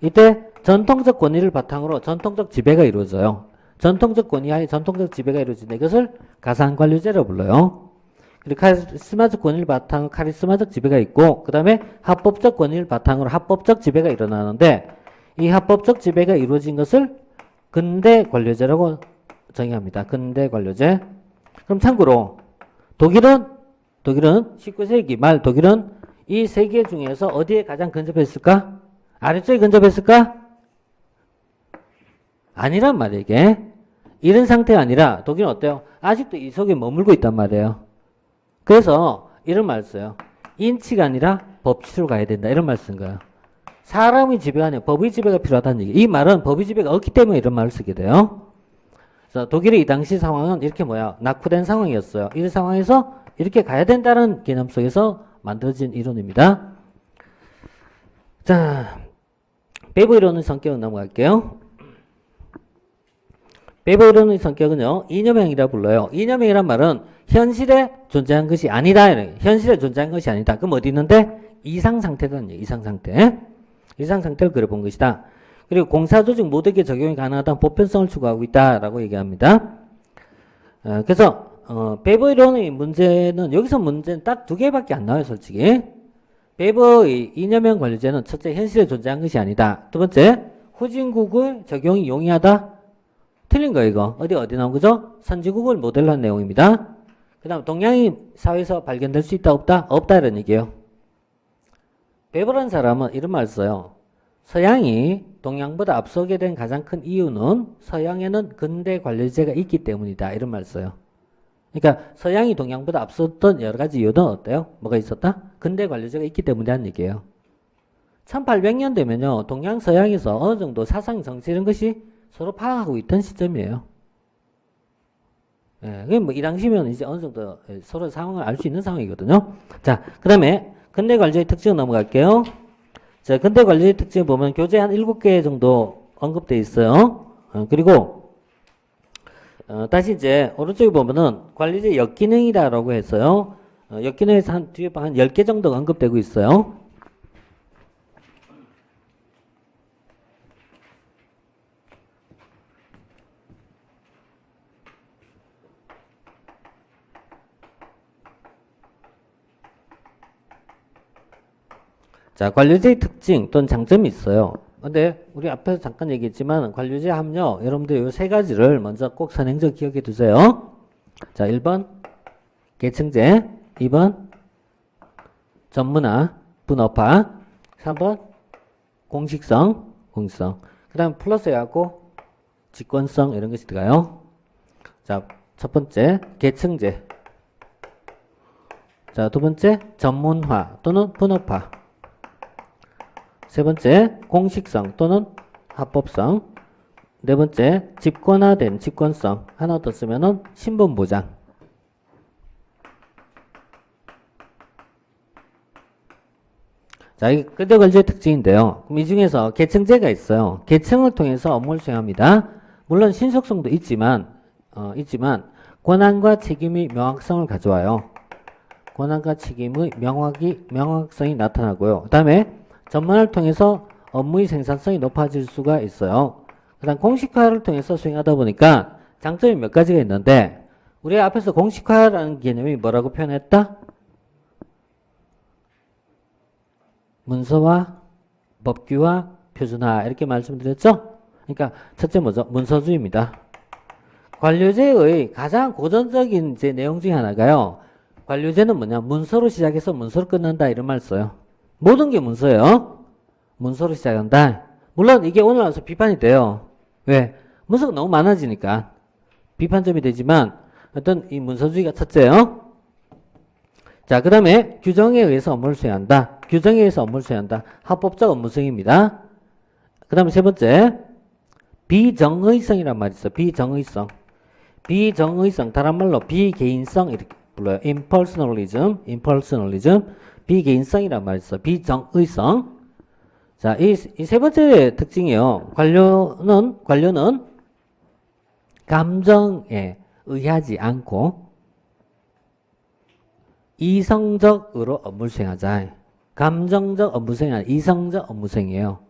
이때 전통적 권위를 바탕으로 전통적 지배가 이루어져요. 전통적 권위하에 전통적 지배가 이루어진다. 이것을 가상관료제라고 불러요. 그리고 카리스마적 권위를 바탕으로 카리스마적 지배가 있고 그 다음에 합법적 권위를 바탕으로 합법적 지배가 일어나는데 이 합법적 지배가 이루어진 것을 근대 관료제라고 정의합니다. 근대 관료제. 그럼 참고로 독일은 19세기 말 독일은 이 세 개 중에서 어디에 가장 근접했을까? 아래쪽에 근접했을까? 아니란 말이에요. 이게. 이런 상태가 아니라 독일은 어때요? 아직도 이 속에 머물고 있단 말이에요. 그래서 이런 말 써요. 인치가 아니라 법치로 가야 된다. 이런 말 쓴 거예요. 사람의 지배가 아니라 법의 지배가 필요하다는 얘기. 이 말은 법의 지배가 없기 때문에 이런 말을 쓰게 돼요. 그래서 독일의 이 당시 상황은 이렇게 낙후된 상황이었어요. 이 상황에서 이렇게 가야 된다는 개념 속에서 만들어진 이론입니다. 자, 배부 이론의 성격은 넘어갈게요. 배부 이론의 성격은요, 이념형이라 불러요. 이념형이란 말은 현실에 존재한 것이 아니다. 현실에 존재한 것이 아니다. 그럼 어디 있는데? 이상상태거든요. 이상상태. 이상상태를 그려본 것이다. 그리고 공사조직 모두에게 적용이 가능하다는 보편성을 추구하고 있다라고 얘기합니다. 그래서 배부 이론의 문제는 여기서 문제는 딱 두 개밖에 안 나와요. 솔직히. 배부의 이념형 관료제는 첫째 현실에 존재한 것이 아니다. 두 번째 후진국의 적용이 용이하다. 틀린 거예요. 이거. 어디 나온 거죠? 선진국을 모델로 한 내용입니다. 그 다음 동양의 사회에서 발견될 수 있다 없다? 없다 이런 얘기예요. 배부라는 사람은 이런 말 써요. 서양이 동양보다 앞서게 된 가장 큰 이유는 서양에는 근대 관료제가 있기 때문이다. 이런 말 써요. 그러니까 서양이 동양보다 앞섰던 여러 가지 이유는 어때요? 뭐가 있었다? 근대 관료제가 있기 때문이라는 얘기예요. 1800년 되면요. 동양 서양에서 어느 정도 사상 정치 이런 것이 서로 파악하고 있던 시점이에요. 예, 뭐 이 당시면 이제 어느 정도 서로 상황을 알 수 있는 상황이거든요. 자, 그 다음에 근대 관료의 특징 넘어갈게요. 자, 근대 관료의 특징 보면 교재 한 7개 정도 언급되어 있어요. 그리고 다시 이제 오른쪽에 보면은 관료제 역기능이다라고 했어요. 역기능에서 한 뒤에 한 10개 정도 언급되고 있어요. 자, 관료제의 특징 또는 장점이 있어요. 근데 우리 앞에서 잠깐 얘기했지만 관료제 함려 여러분들 이 세 가지를 먼저 꼭 선행적 기억해 두세요. 자, 1번 계층제, 2번 전문화, 분업화, 3번 공식성. 그 다음 플러스 해갖고 직권성 이런 것이 들어가요. 자, 첫 번째 계층제. 자, 두 번째 전문화 또는 분업화. 세 번째 공식성 또는 합법성. 네 번째 집권화된 집권성. 하나 더 쓰면은 신분보장. 자, 이게 근대 관료의 특징인데요. 그럼 이 중에서 계층제가 있어요. 계층을 통해서 업무를 수행합니다. 물론 신속성도 있지만 권한과 책임의 명확성을 가져와요. 권한과 책임의 명확성이 나타나고요. 그 다음에 전문화를 통해서 업무의 생산성이 높아질 수가 있어요. 그 다음 공식화를 통해서 수행하다 보니까 장점이 몇 가지가 있는데 우리 앞에서 공식화라는 개념이 뭐라고 표현했다? 문서화, 법규화, 표준화 이렇게 말씀드렸죠? 그러니까 첫째 뭐죠? 문서주의입니다. 관료제의 가장 고전적인 이제 내용 중에 하나가요. 관료제는 뭐냐? 문서로 시작해서 문서로 끝난다 이런 말 써요. 모든 게 문서예요. 문서로 시작한다. 물론 이게 오늘 와서 비판이 돼요. 왜? 문서가 너무 많아지니까 비판점이 되지만 어떤 이 문서주의가 첫째요. 자, 그 다음에 규정에 의해서 업무를 수행한다. 규정에 의해서 업무를 수행한다. 합법적 업무 수행입니다. 그 다음에 세 번째, 비정의성이란 말이 있어. 비정의성. 비정의성, 다른 말로 비개인성 이렇게 불러요. impersonalism, 비개인성이란 말이 있어. 비정의성. 자, 이 세 번째 특징이요. 관료는 감정에 의하지 않고 이성적으로 업무를 수행하자. 감정적 업무 수행이 아니라 이성적 업무 수행이에요.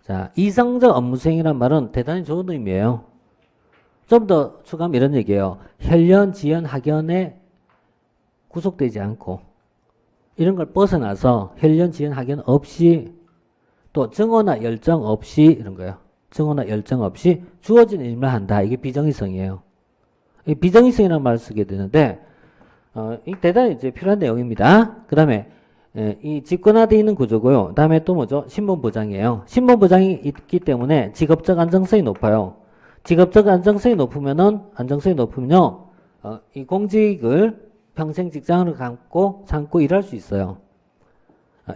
자, 이성적 업무 수행이란 말은 대단히 좋은 의미예요. 좀 더 추가하면 이런 얘기예요. 혈연, 지연, 학연에 구속되지 않고 이런 걸 벗어나서 혈연, 지연, 학연 없이 또 증오나 열정 없이 이런 거예요. 증오나 열정 없이 주어진 일만 한다. 이게 비정의성이에요. 이 비정의성이라는 말을 쓰게 되는데 이 대단히 이제 필요한 내용입니다. 그 다음에 이 직권화되어 있는 구조고요. 그 다음에 또 뭐죠? 신분보장이에요. 신분보장이 있기 때문에 직업적 안정성이 높아요. 직업적 안정성이 높으면요, 이 공직을 평생 직장으로 삼고 일할 수 있어요.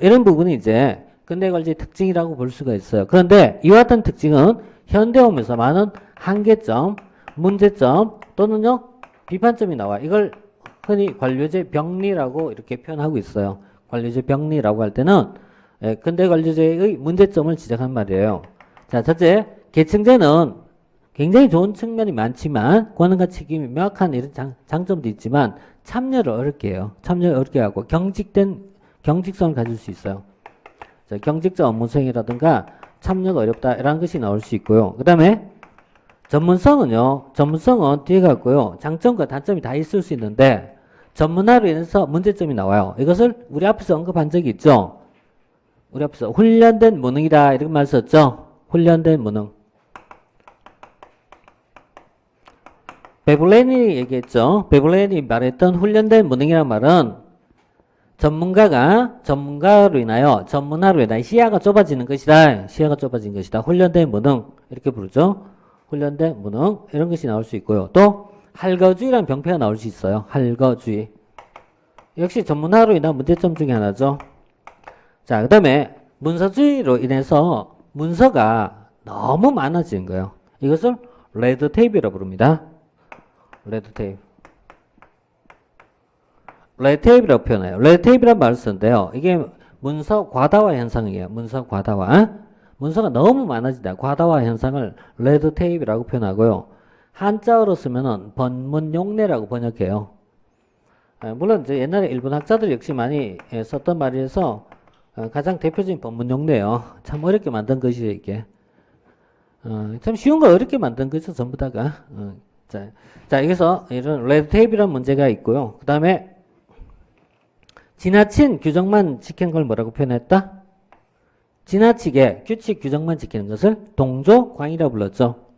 이런 부분이 이제 근대관리의 특징이라고 볼 수가 있어요. 그런데 이와 같은 특징은 현대오면서 많은 한계점, 문제점 또는요 비판점이 나와. 이걸 흔히 관료제 병리라고 이렇게 표현하고 있어요. 관료제 병리라고 할 때는 근대관료제의 문제점을 지적한 말이에요. 자, 첫째, 계층제는 굉장히 좋은 측면이 많지만 권한과 책임이 명확한 이런 장점도 있지만 참여를 어렵게 해요. 참여를 어렵게 하고 경직성을 가질 수 있어요. 자, 경직적 업무 수행이라든가 참여가 어렵다 이런 것이 나올 수 있고요. 그 다음에 전문성은 뒤에 갔고요. 장점과 단점이 다 있을 수 있는데 전문화로 인해서 문제점이 나와요. 이것을 우리 앞에서 언급한 적이 있죠. 우리 앞에서 훈련된 무능이다 이렇게 말 썼죠. 훈련된 무능. 베블렌이 얘기했죠. 베블렌이 말했던 훈련된 무능이라는 말은 전문가로 인하여 시야가 좁아지는 것이다. 시야가 좁아진 것이다. 훈련된 무능 이렇게 부르죠. 훈련된 무능 이런 것이 나올 수 있고요. 또 할거주의라는 병폐가 나올 수 있어요. 할거주의. 역시 전문화로 인한 문제점 중에 하나죠. 자, 그 다음에 문서주의로 인해서 문서가 너무 많아진 거예요. 이것을 레드테이프라고 부릅니다. 레드테이프라고 표현해요. 레드테이프란 말을 쓰는데요. 이게 문서 과다화 현상이에요. 문서 과다화. 문서가 너무 많아진다. 과다화 현상을 레드테이프라고 표현하고요. 한자어로 쓰면은 번문용례라고 번역해요. 물론 이제 옛날에 일본 학자들 역시 많이 썼던 말이라서 가장 대표적인 번문용례예요. 참 어렵게 만든 것이에요, 이게. 참 쉬운 걸 어렵게 만든 것이죠, 전부 다가. 자, 여기서 이런 레드테이프라는 문제가 있고요. 그 다음에 지나친 규정만 지키는 걸 뭐라고 표현했다? 지나치게 규칙 규정만 지키는 것을 동조광이라고 불렀죠.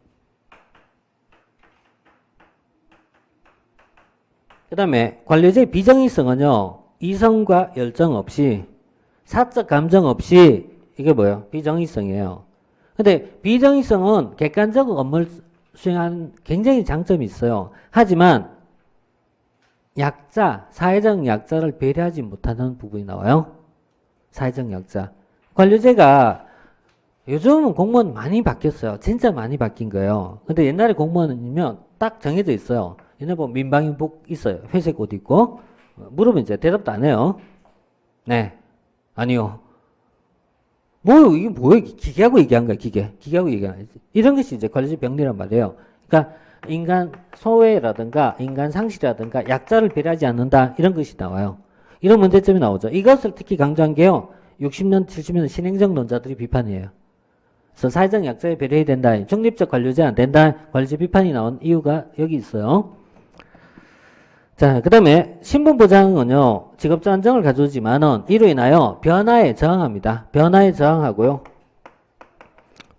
그 다음에 관료제의 비정의성은요. 이성과 열정 없이 사적 감정 없이 이게 뭐예요? 비정의성이에요. 근데 비정의성은 객관적 업무를 수행하는 굉장히 장점이 있어요. 하지만 사회적 약자를 배려하지 못하는 부분이 나와요. 사회적 약자. 관료제가 요즘은 공무원 많이 바뀌었어요. 진짜 많이 바뀐 거예요. 근데 옛날에 공무원이면 딱 정해져 있어요. 옛날 보면 민방위복 있어요. 회색 옷 입고. 물으면 이제 대답도 안 해요. 네. 아니요. 이게 뭐예요? 기계하고 얘기한 거야, 기계하고 얘기한 거야. 이런 것이 이제 관료제 병리란 말이에요. 그러니까 인간 소외라든가 인간 상실이라든가 약자를 배려하지 않는다. 이런 것이 나와요. 이런 문제점이 나오죠. 이것을 특히 강조한 게요. 60년, 70년 신행정론자들이 비판이에요. 그래서 사회적 약자에 배려해야 된다. 중립적 관료제 안 된다. 관료제 비판이 나온 이유가 여기 있어요. 자, 그 다음에 신분보장은요, 직업적 안정을 가져오지만은 이로 인하여 변화에 저항합니다. 변화에 저항하고요.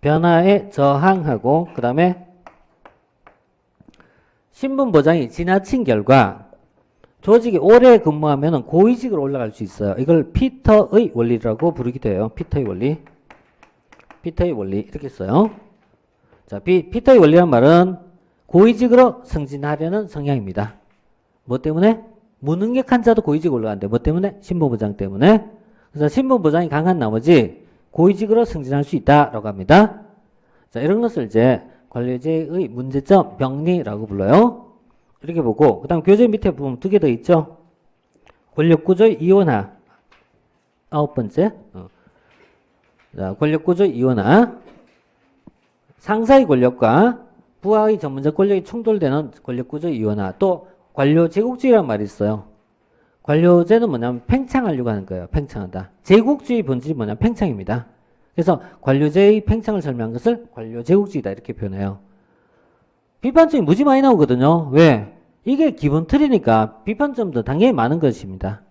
변화에 저항하고, 그 다음에 신분보장이 지나친 결과 조직이 오래 근무하면 고위직으로 올라갈 수 있어요. 이걸 피터의 원리라고 부르기도 해요. 피터의 원리. 피터의 원리. 이렇게 써요. 자, 피터의 원리란 말은 고위직으로 승진하려는 성향입니다. 뭐 때문에? 무능력한 자도 고위직 올라간대. 뭐 때문에? 신분보장 때문에. 그래서 신분보장이 강한 나머지 고위직으로 승진할 수 있다라고 합니다. 자, 이런 것을 이제 관료제의 문제점 병리라고 불러요. 이렇게 보고, 그 다음 교재 밑에 보면 두 개 더 있죠. 권력구조의 이원화. 9번째. 자, 권력구조의 이원화. 상사의 권력과 부하의 전문적 권력이 충돌되는 권력구조의 이원화. 또 관료 제국주의라는 말이 있어요. 관료제는 뭐냐면 팽창하려고 하는 거예요. 팽창한다. 제국주의 본질이 뭐냐면 팽창입니다. 그래서 관료제의 팽창을 설명한 것을 관료 제국주의다 이렇게 표현해요. 비판점이 무지 많이 나오거든요. 왜? 이게 기본 틀이니까 비판점도 당연히 많은 것입니다.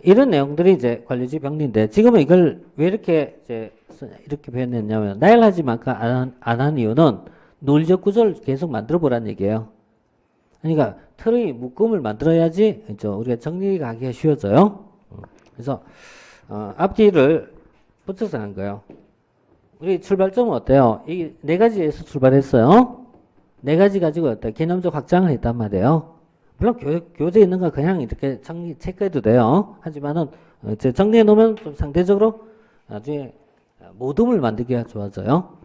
이런 내용들이 이제 관료주의 병리인데 지금은 이걸 왜 이렇게 이렇게 표현했냐면 나열하지만큼 안 한 이유는 논리적 구조를 계속 만들어 보라는 얘기예요. 그러니까 틀의 묶음을 만들어야지 우리가 정리가 하기가 쉬워져요. 그래서 앞뒤를 붙여서 한 거예요. 우리 출발점은 어때요? 이 네 가지에서 출발했어요. 네 가지 가지고 어때? 개념적 확장을 했단 말이에요. 물론 교재에 있는 거 그냥 이렇게 정리 체크해도 돼요. 하지만은 정리해 놓으면 좀 상대적으로 나중에 모둠을 만들기가 좋아져요.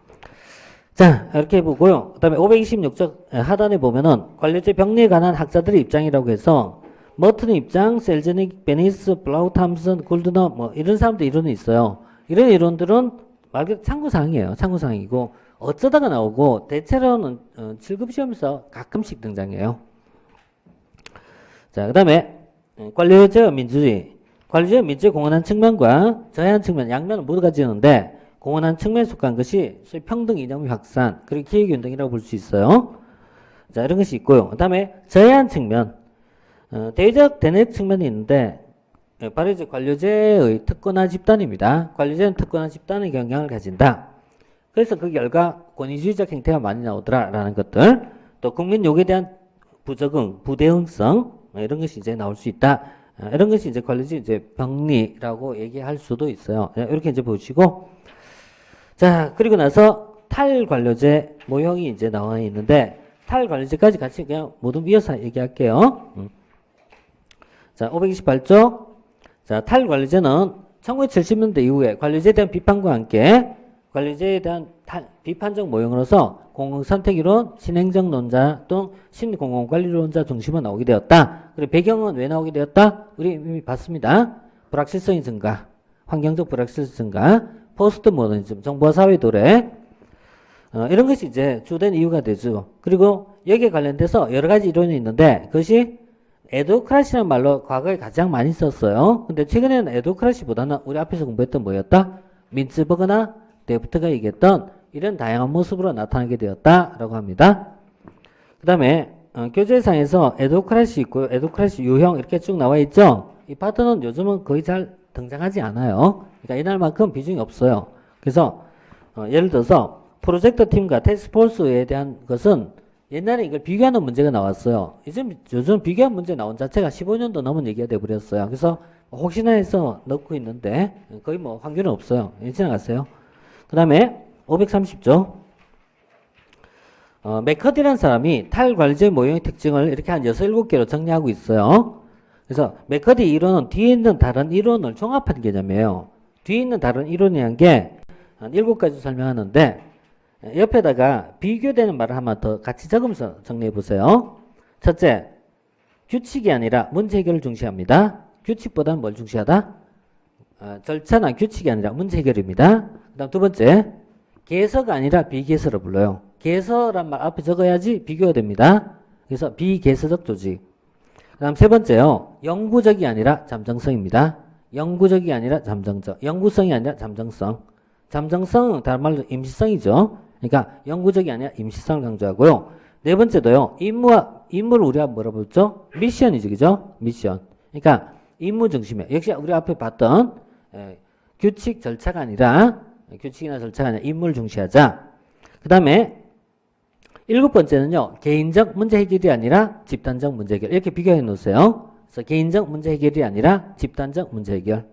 자, 이렇게 보고요. 그 다음에 526쪽 하단에 보면은 관료제 병리에 관한 학자들의 입장이라고 해서 머튼 입장, 셀제닉, 베니스, 블라우 탐슨, 굴드너 뭐 이런 사람들 이론이 있어요. 이런 이론들은 말 그대로 참고사항이에요. 참고사항이고 어쩌다가 나오고 대체로는 7급 시험에서 가끔씩 등장해요. 자, 그 다음에 관료제와 민주주의. 관료제와 민주주의 공헌한 측면과 저해한 측면 양면을 모두 가지는데 공헌한 측면에 속한 것이 평등 이념의 확산 그리고 기회균등이라고 볼 수 있어요. 자, 이런 것이 있고요. 그 다음에 저해한 측면 대외적 대내적 측면이 있는데 바로 이제 관료제의 특권화 집단입니다. 관료제는 특권화 집단의 경향을 가진다. 그래서 그 결과 권위주의적 행태가 많이 나오더라라는 것들, 또 국민 요구에 대한 부적응, 부대응성 이런 것이 이제 나올 수 있다. 이런 것이 이제 관료제 이제 병리라고 얘기할 수도 있어요. 이렇게 이제 보시고, 자 그리고 나서 탈관료제 모형이 이제 나와 있는데 탈관료제까지 같이 그냥 모두 이어서 얘기할게요. 자 528조. 자 탈관료제는 1970년대 이후에 관료제에 대한 비판과 함께 관료제에 대한 비판적 모형으로서 공공선택이론, 신행정 논자 등 심리공공관리론자 중심으로 나오게 되었다. 그리고 배경은 왜 나오게 되었다? 우리 이미 봤습니다. 불확실성이 증가, 환경적 불확실성 증가, 포스트 모더니즘, 정보화 사회 도래 이런 것이 이제 주된 이유가 되죠. 그리고 여기에 관련돼서 여러 가지 이론이 있는데 그것이 에도크라시라는 말로 과거에 가장 많이 썼어요. 근데 최근에는 에도크라시보다는 우리 앞에서 공부했던 뭐였다? 민츠버그나 데프트가 얘기했던 이런 다양한 모습으로 나타나게 되었다라고 합니다. 그 다음에 교재상에서 에도크라시 있고요. 에도크라시 유형 이렇게 쭉 나와 있죠. 이 파트는 요즘은 거의 잘 등장하지 않아요. 그러니까 이날만큼 비중이 없어요. 그래서 예를 들어서 프로젝트 팀과 태스크포스에 대한 것은 옛날에 이걸 비교하는 문제가 나왔어요. 요즘 비교한 문제 나온 자체가 15년도 넘은 얘기가 돼버렸어요. 그래서 혹시나 해서 넣고 있는데 거의 뭐 확률은 없어요. 지나갔어요. 그 다음에 530조. 맥커디라는 사람이 탈관리제 모형의 특징을 이렇게 한 6, 7개로 정리하고 있어요. 그래서 맥커디 이론은 뒤에 있는 다른 이론을 종합한 개념이에요. 뒤에 있는 다른 이론이란 게 한 7가지 설명하는데 옆에다가 비교되는 말을 한번 더 같이 적으면서 정리해 보세요. 첫째, 규칙이 아니라 문제 해결을 중시합니다. 규칙보다는 뭘 중시하다? 절차나 규칙이 아니라 문제 해결입니다. 그 다음 두 번째, 개서가 아니라 비개서를 불러요. 개서란 말 앞에 적어야지 비교가 됩니다. 그래서 비개서적 조직. 그 다음 세 번째요. 영구적이 아니라 잠정성입니다. 영구적이 아니라 잠정적. 영구성이 아니라 잠정성. 잠정성은 다른 말로 임시성이죠. 그러니까 영구적이 아니라 임시성을 강조하고요. 네 번째도요. 임무와 임무를 우리가 뭐라 부르죠? 미션이죠, 그죠? 미션. 그러니까 임무 중심에 역시 우리 앞에 봤던 규칙 절차가 아니라 규칙이나 절차가 아니라 임무를 중시하자. 그 다음에 7번째는요. 개인적 문제 해결이 아니라 집단적 문제 해결. 이렇게 비교해 놓으세요. 그래서 개인적 문제 해결이 아니라 집단적 문제 해결.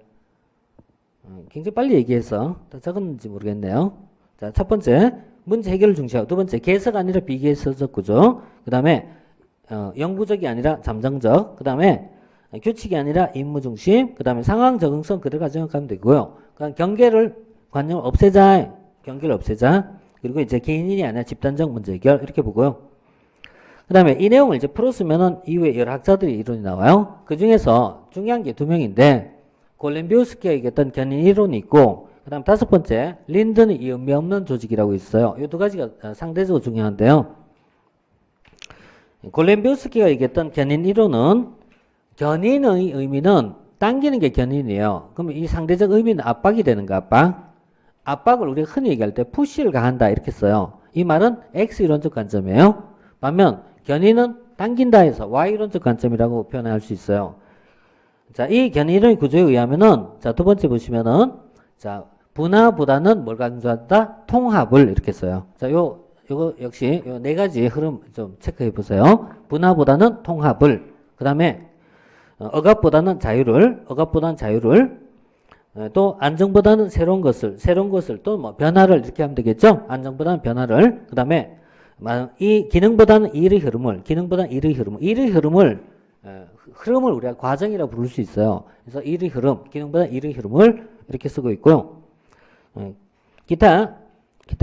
굉장히 빨리 얘기해서 다 적었는지 모르겠네요. 자, 첫 번째 문제 해결을 중시하고, 두 번째 개서가 아니라 비개서적 구조. 그 다음에 영구적이 아니라 잠정적. 그 다음에 규칙이 아니라 임무 중심. 그 다음에 상황 적응성 그대로 가정하면 되고요. 그러니까 경계를 관념을 없애자. 경계를 없애자. 그리고 이제 개인이 아니라 집단적 문제 해결 이렇게 보고요. 그 다음에 이 내용을 이제 풀었으면은 이후에 여러 학자들이 이론이 나와요. 그 중에서 중요한 게 두 명인데 골렘비우스키가 얘기했던 견인 이론이 있고, 그 다음 다섯 번째 린든의 이 의미 없는 조직이라고 있어요. 이 두 가지가 상대적으로 중요한데요. 골렘비우스키가 얘기했던 견인 이론은 견인의 의미는 당기는 게 견인이에요. 그러면 이 상대적 의미는 압박이 되는 거, 압박. 압박을 우리가 흔히 얘기할 때 푸시를 가한다 이렇게 써요. 이 말은 X 이론적 관점이에요. 반면 견인은 당긴다 해서 Y 이론적 관점이라고 표현할 수 있어요. 자, 이 견인 이론의 구조에 의하면은, 자, 두 번째 보시면은, 자, 분화보다는 뭘 강조한다? 통합을 이렇게 써요. 자, 요거 역시 요 네 가지 흐름 좀 체크해 보세요. 분화보다는 통합을, 그 다음에 억압보다는 자유를, 또 안정보다는 새로운 것을 또 뭐 변화를 이렇게 하면 되겠죠. 안정보다는 변화를, 그 다음에 이 기능보다는 일의 흐름을, 흐름을 우리가 과정이라고 부를 수 있어요. 그래서 일의 흐름, 기능보다는 일의 흐름을 이렇게 쓰고 있고요. 기타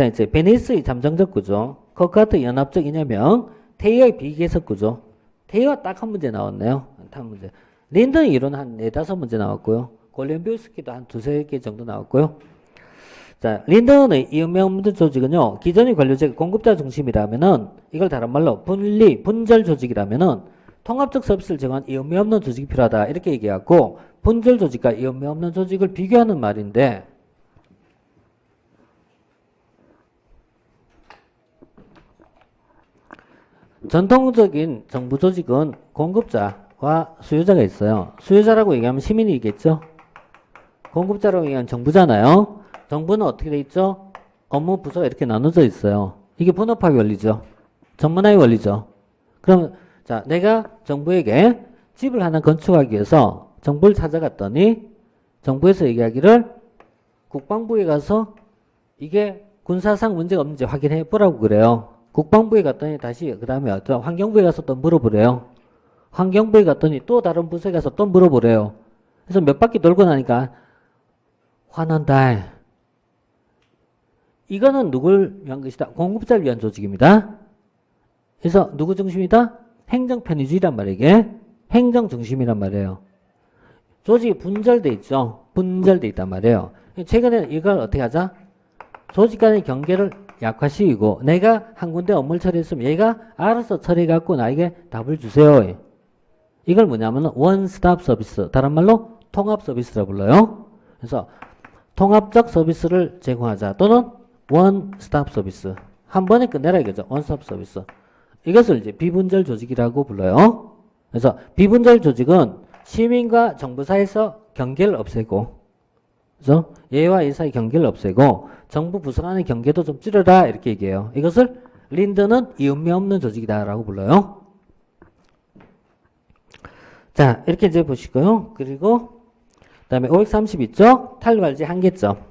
이제 베니스의 잠정적 구조, 커카트 연합적 이념형, 테이어의 비계석 구조. 테이어 딱 한 문제 나왔네요. 한 문제. 린든의 이론 한 4-5문제 나왔고요. 골렘비우스키도 한 2-3개 정도 나왔고요. 자, 린든의 이 의미 없는 조직은요, 기존의 관료제가 공급자 중심이라면은, 이걸 다른 말로 분절 조직이라면은, 통합적 서비스를 제공한 이 의미 없는 조직이 필요하다. 이렇게 얘기하고, 분절 조직과 이 의미 없는 조직을 비교하는 말인데, 전통적인 정부 조직은 공급자와 수요자가 있어요. 수요자라고 얘기하면 시민이겠죠? 공급자라고 얘기하면 정부잖아요. 정부는 어떻게 돼 있죠? 업무 부서가 이렇게 나눠져 있어요. 이게 분업화의 원리죠. 전문화의 원리죠. 그럼 자, 내가 정부에게 집을 하나 건축하기 위해서 정부를 찾아갔더니 정부에서 얘기하기를 국방부에 가서 이게 군사상 문제가 없는지 확인해 보라고 그래요. 국방부에 갔더니 다시 그 다음에 환경부에 가서 또 물어보래요. 환경부에 갔더니 또 다른 부서에 가서 또 물어보래요. 그래서 몇 바퀴 돌고 나니까 화난다. 이거는 누굴 위한 것이다? 공급자를 위한 조직입니다. 그래서 누구 중심이다? 행정편의주의란 말이에요. 이게 행정중심이란 말이에요. 조직이 분절돼 있죠. 분절돼 있단 말이에요. 최근에 이걸 어떻게 하자? 조직 간의 경계를 약화시키고 내가 한 군데 업무를 처리했으면 얘가 알아서 처리해갖고 나에게 답을 주세요. 이걸 뭐냐면 원스톱 서비스, 다른 말로 통합 서비스라고 불러요. 그래서 통합적 서비스를 제공하자 또는 원스톱 서비스, 한 번에 끝내라 이거죠. 원스톱 서비스. 이것을 이제 비분절 조직이라고 불러요. 그래서 비분절 조직은 시민과 정부 사이에서 경계를 없애고, 그죠? 얘와 얘 사이 경계를 없애고 정부 부서 간의 경계도 좀 줄여라 이렇게 얘기해요. 이것을 린든은 이 의미 없는 조직이다라고 불러요. 자, 이렇게 이제 보시고요. 그리고 그다음에 532쪽 탈관리제 한계점.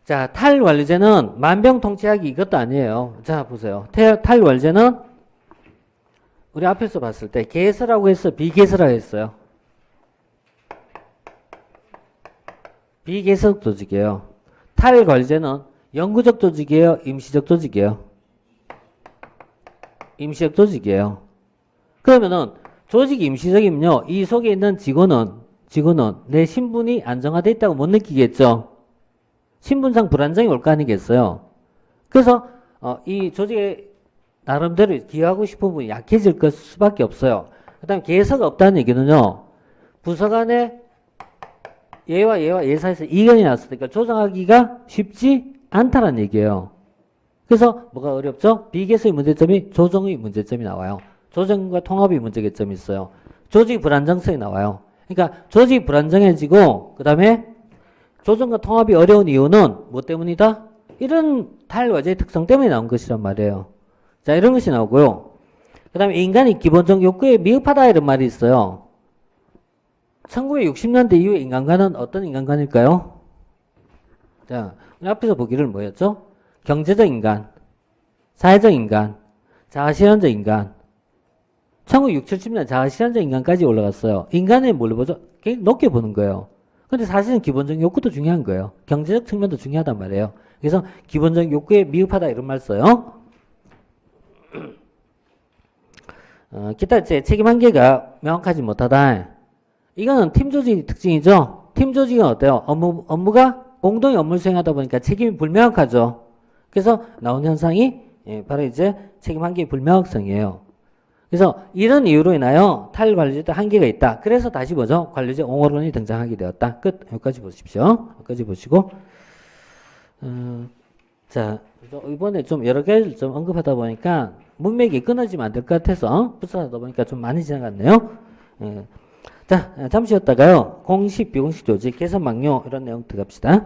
자, 탈관리제는 만병통치약이 이것도 아니에요. 자, 보세요. 탈관리제는 우리 앞에서 봤을 때 개설하고 했어, 비개설하고 했어요. 비개석 조직이에요. 탈관리제는 영구적 조직이에요, 임시적 조직이에요. 임시적 조직이에요. 그러면은 조직이 임시적이면요, 이 속에 있는 직원은 내 신분이 안정화되어 있다고 못 느끼겠죠. 신분상 불안정이 올 거 아니겠어요. 그래서 이 조직에 나름대로 기여하고 싶은 부분이 약해질 수밖에 없어요. 그 다음에 개서가 없다는 얘기는요, 부서 간에 얘와 얘 사이에서 이견이 났으니까 조정하기가 쉽지 않다는 얘기예요. 그래서 뭐가 어렵죠? 비계수의 문제점이 조정의 문제점이 나와요. 조정과 통합의 문제점이 있어요. 조직 불안정성이 나와요. 그러니까 조직이 불안정해지고 그 다음에 조정과 통합이 어려운 이유는 뭐 때문이다? 이런 탈과제의 특성 때문에 나온 것이란 말이에요. 자, 이런 것이 나오고요. 그 다음에 인간이 기본적 욕구에 미흡하다 이런 말이 있어요. 1960년대 이후의 인간관은 어떤 인간관일까요? 자, 앞에서 보기를 뭐였죠? 경제적 인간, 사회적 인간, 자아실현적 인간. 1960, 70년 자아실현적 인간까지 올라갔어요. 인간의 뭘로 보죠? 굉장히 높게 보는 거예요. 근데 사실은 기본적 욕구도 중요한 거예요. 경제적 측면도 중요하단 말이에요. 그래서 기본적 욕구에 미흡하다 이런 말 써요. 기타 책임 한계가 명확하지 못하다. 이거는 팀 조직 특징이죠. 팀 조직은 어때요? 업무가 공동의 업무를 수행하다 보니까 책임이 불명확하죠. 그래서 나온 현상이 바로 이제 책임 한계의 불명확성이에요. 그래서 이런 이유로 인하여 탈관리제도 한계가 있다. 그래서 다시 뭐죠? 관리제 옹호론이 등장하게 되었다. 끝. 여기까지 보십시오. 여기까지 보시고 자, 이번에 좀 여러 개를 좀 언급하다 보니까 문맥이 끊어지면 안 될 것 같아서 붙여하다 보니까 좀 많이 지나갔네요. 자, 잠시 쉬었다가요. 공식, 비공식 조직, 개선 망료 이런 내용 들어갑시다.